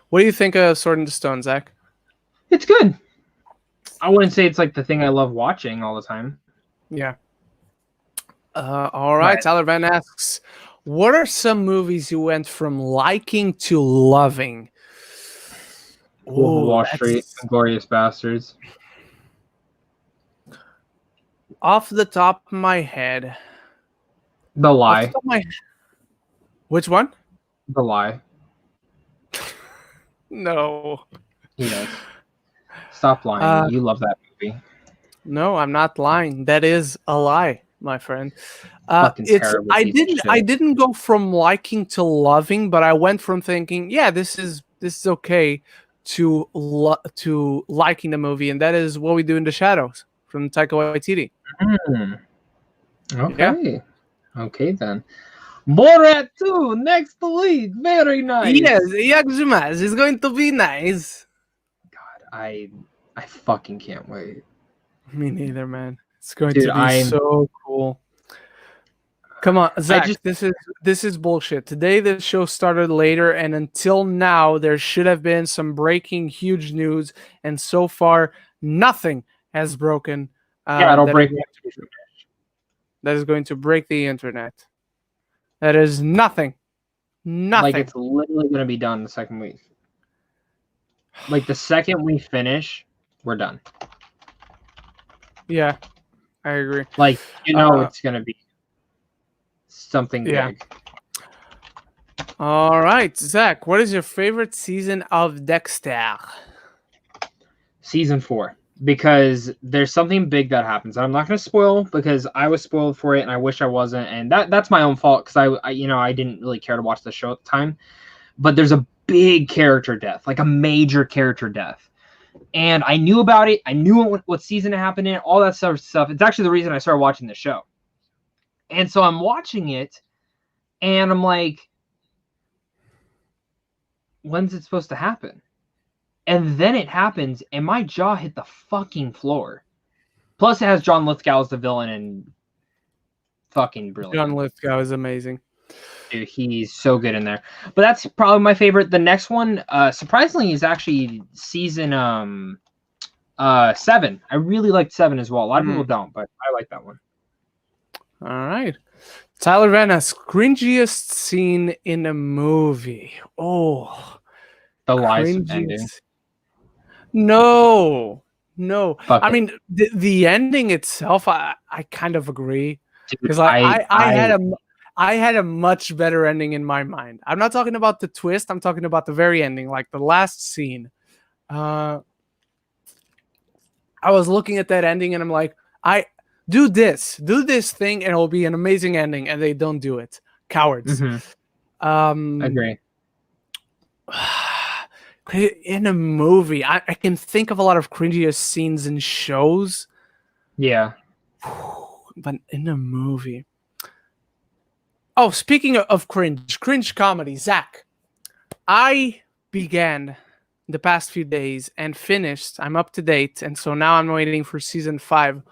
What do you think of Sword in the Stone, Zach? It's good. I wouldn't say it's like the thing I love watching all the time. Yeah. All right. Right. Tyler Van asks, what are some movies you went from liking to loving? Wolf of Wall that's- Street, Glorious Bastards. Off the top of my head. The Off the Lie. top of my- Which one? The Lie. No. Yes. Stop lying. You love that movie. No, I'm not lying. That is a lie, my friend. Fucking It's terrible I piece of didn't I shit. didn't go from liking to loving, but I went from thinking, yeah, this is okay to liking the movie, and that is What We Do in the Shadows from Taika Waititi. Okay. Okay then. Borat 2, next lead. Very nice. Yes, Yakuzumas is going to be nice. God, I fucking can't wait. Me neither, man. It's going Dude, to be so cool. Come on, Zach. This is bullshit. Today the show started later, and until now there should have been some breaking huge news, and so far nothing has broken. Yeah, it'll break. That is going to break the internet. That is nothing. Nothing. Like it's literally gonna be done the second week. Like the second we finish, we're done. Yeah, I agree. Like it's gonna be something big. All right, Zach. What is your favorite season of Dexter? Season 4. Because there's something big that happens. And I'm not going to spoil because I was spoiled for it and I wish I wasn't. And that's my own fault because I didn't really care to watch the show at the time. But there's a big character death, like a major character death. And I knew about it. I knew what season it happened in, all that sort of stuff. It's actually the reason I started watching the show. And so I'm watching it and I'm like, when's it supposed to happen? And then it happens, and my jaw hit the fucking floor. Plus, it has John Lithgow as the villain, and fucking brilliant. John Lithgow is amazing. Dude, he's so good in there. But that's probably my favorite. The next one, surprisingly, is actually season 7. I really liked 7 as well. A lot of people don't, but I like that one. All right. Tyler Van asks, cringiest scene in a movie. Oh, the lies ending. No. Fuck I mean, the ending itself, I kind of agree because I had a much better ending in my mind. I'm not talking about the twist. I'm talking about the very ending, like the last scene. I was looking at that ending and I'm like, do this thing and it'll be an amazing ending, and they don't do it. Cowards. Agree. In a movie, I can think of a lot of cringiest scenes in shows. Yeah. But in a movie. Oh, speaking of cringe comedy, Zach, I began the past few days and finished. I'm up to date, and so now I'm waiting for season 5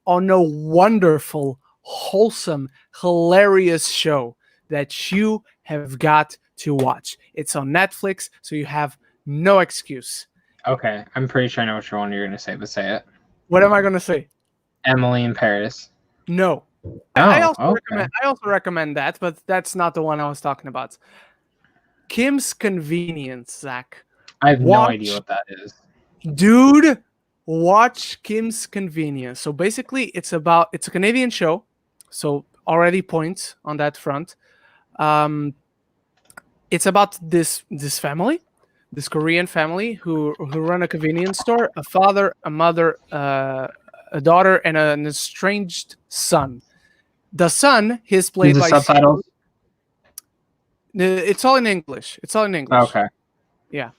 on a wonderful, wholesome, hilarious show that you have got to watch. It's on Netflix, so you have no excuse. Okay, I'm pretty sure I know which one you're going to say, but say it. What am I going to say? Emily in Paris. No. I also recommend that, but that's not the one I was talking about. Kim's Convenience, Zach. I have no idea what that is. Dude, watch Kim's Convenience. So basically, it's a Canadian show. So already points on that front. It's about this family, this Korean family who run a convenience store. A father, a mother, a daughter, and an estranged son. The son is played by subtitles. It's all in English. Okay. Yeah.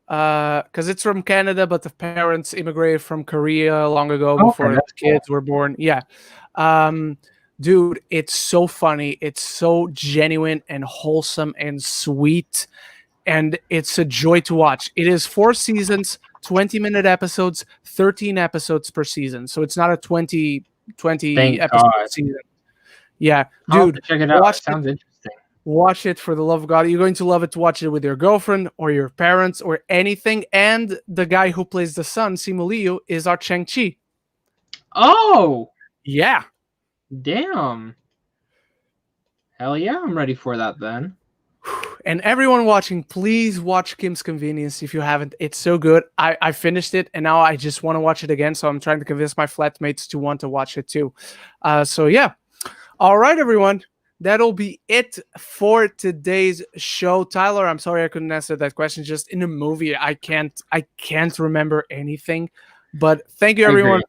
Because it's from Canada, but the parents immigrated from Korea long ago before the kids were born. Yeah. Dude, it's so funny. It's so genuine and wholesome and sweet. And it's a joy to watch. It is 4 seasons, 20-minute episodes, 13 episodes per season. So it's not a 20 episode season. Yeah. Dude, check it out. Sounds interesting. Watch it for the love of God. You're going to love it to watch it with your girlfriend or your parents or anything. And the guy who plays the son, Simu Liu, is our Shang-Chi. Oh! Yeah. Damn. Hell yeah, I'm ready for that then. And everyone watching, please watch Kim's Convenience if you haven't. It's so good. I finished it, and now I just want to watch it again. So I'm trying to convince my flatmates to want to watch it too. So yeah. All right, everyone. That'll be it for today's show. Tyler, I'm sorry I couldn't answer that question. Just in a movie, I can't remember anything. But thank you, everyone,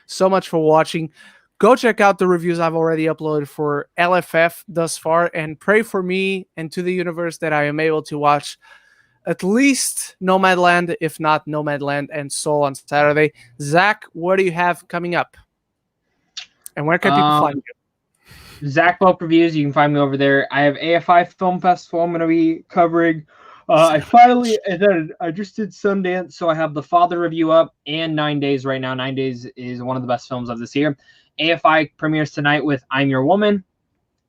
so much for watching. Go check out the reviews I've already uploaded for LFF thus far, and pray for me and to the universe that I am able to watch at least Nomadland, if not Nomadland and Soul on Saturday. Zach, what do you have coming up? And where can people find you? Zach Welp Reviews, you can find me over there. I have AFI Film Festival I'm going to be covering. I just did Sundance, so I have The Father review up and 9 Days right now. 9 Days is one of the best films of this year. AFI premieres tonight with I'm Your Woman.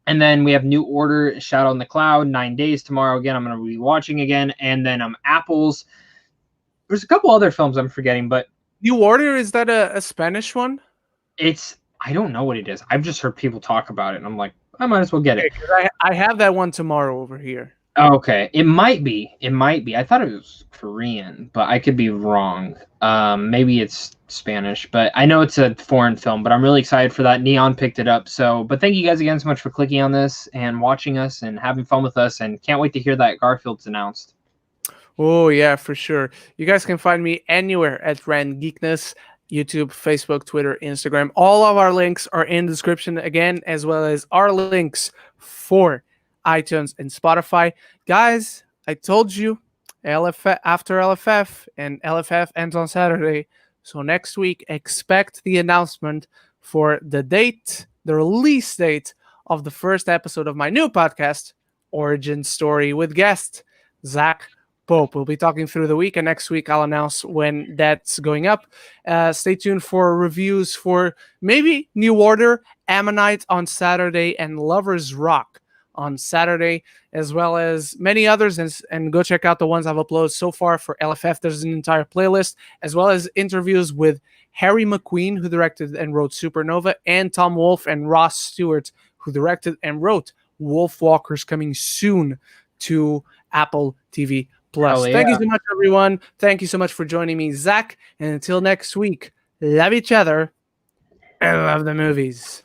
And then we have New Order, Shadow in the Cloud, 9 Days tomorrow. Again, I'm going to be watching again. And then Apple's. There's a couple other films I'm forgetting, but New Order, is that a Spanish one? I don't know what it is. I've just heard people talk about it, and I'm like, I might as well get it. I have that one tomorrow over here. Okay, it might be. I thought it was Korean, but I could be wrong. Maybe it's Spanish, but I know it's a foreign film. But I'm really excited for that. Neon picked it up. But thank you guys again so much for clicking on this and watching us and having fun with us. And can't wait to hear that Garfield's announced. Oh yeah, for sure. You guys can find me anywhere at Ren Geekness. YouTube, Facebook, Twitter, Instagram. All of our links are in the description again, as well as our links for iTunes and Spotify. Guys, I told you, LFF after LFF, and LFF ends on Saturday. So next week, expect the announcement for the release date of the first episode of my new podcast, Origin Story, with guest Zach Pope. We'll be talking through the week, and next week I'll announce when that's going up. Stay tuned for reviews for maybe New Order, Ammonite on Saturday, and Lovers Rock on Saturday, as well as many others. And go check out the ones I've uploaded so far for LFF. There's an entire playlist, as well as interviews with Harry McQueen, who directed and wrote Supernova, and Tom Wolfe and Ross Stewart, who directed and wrote Wolf Walkers, coming soon to Apple TV Plus. Yeah. Thank you so much, everyone. Thank you so much for joining me, Zach. And until next week, love each other and love the movies.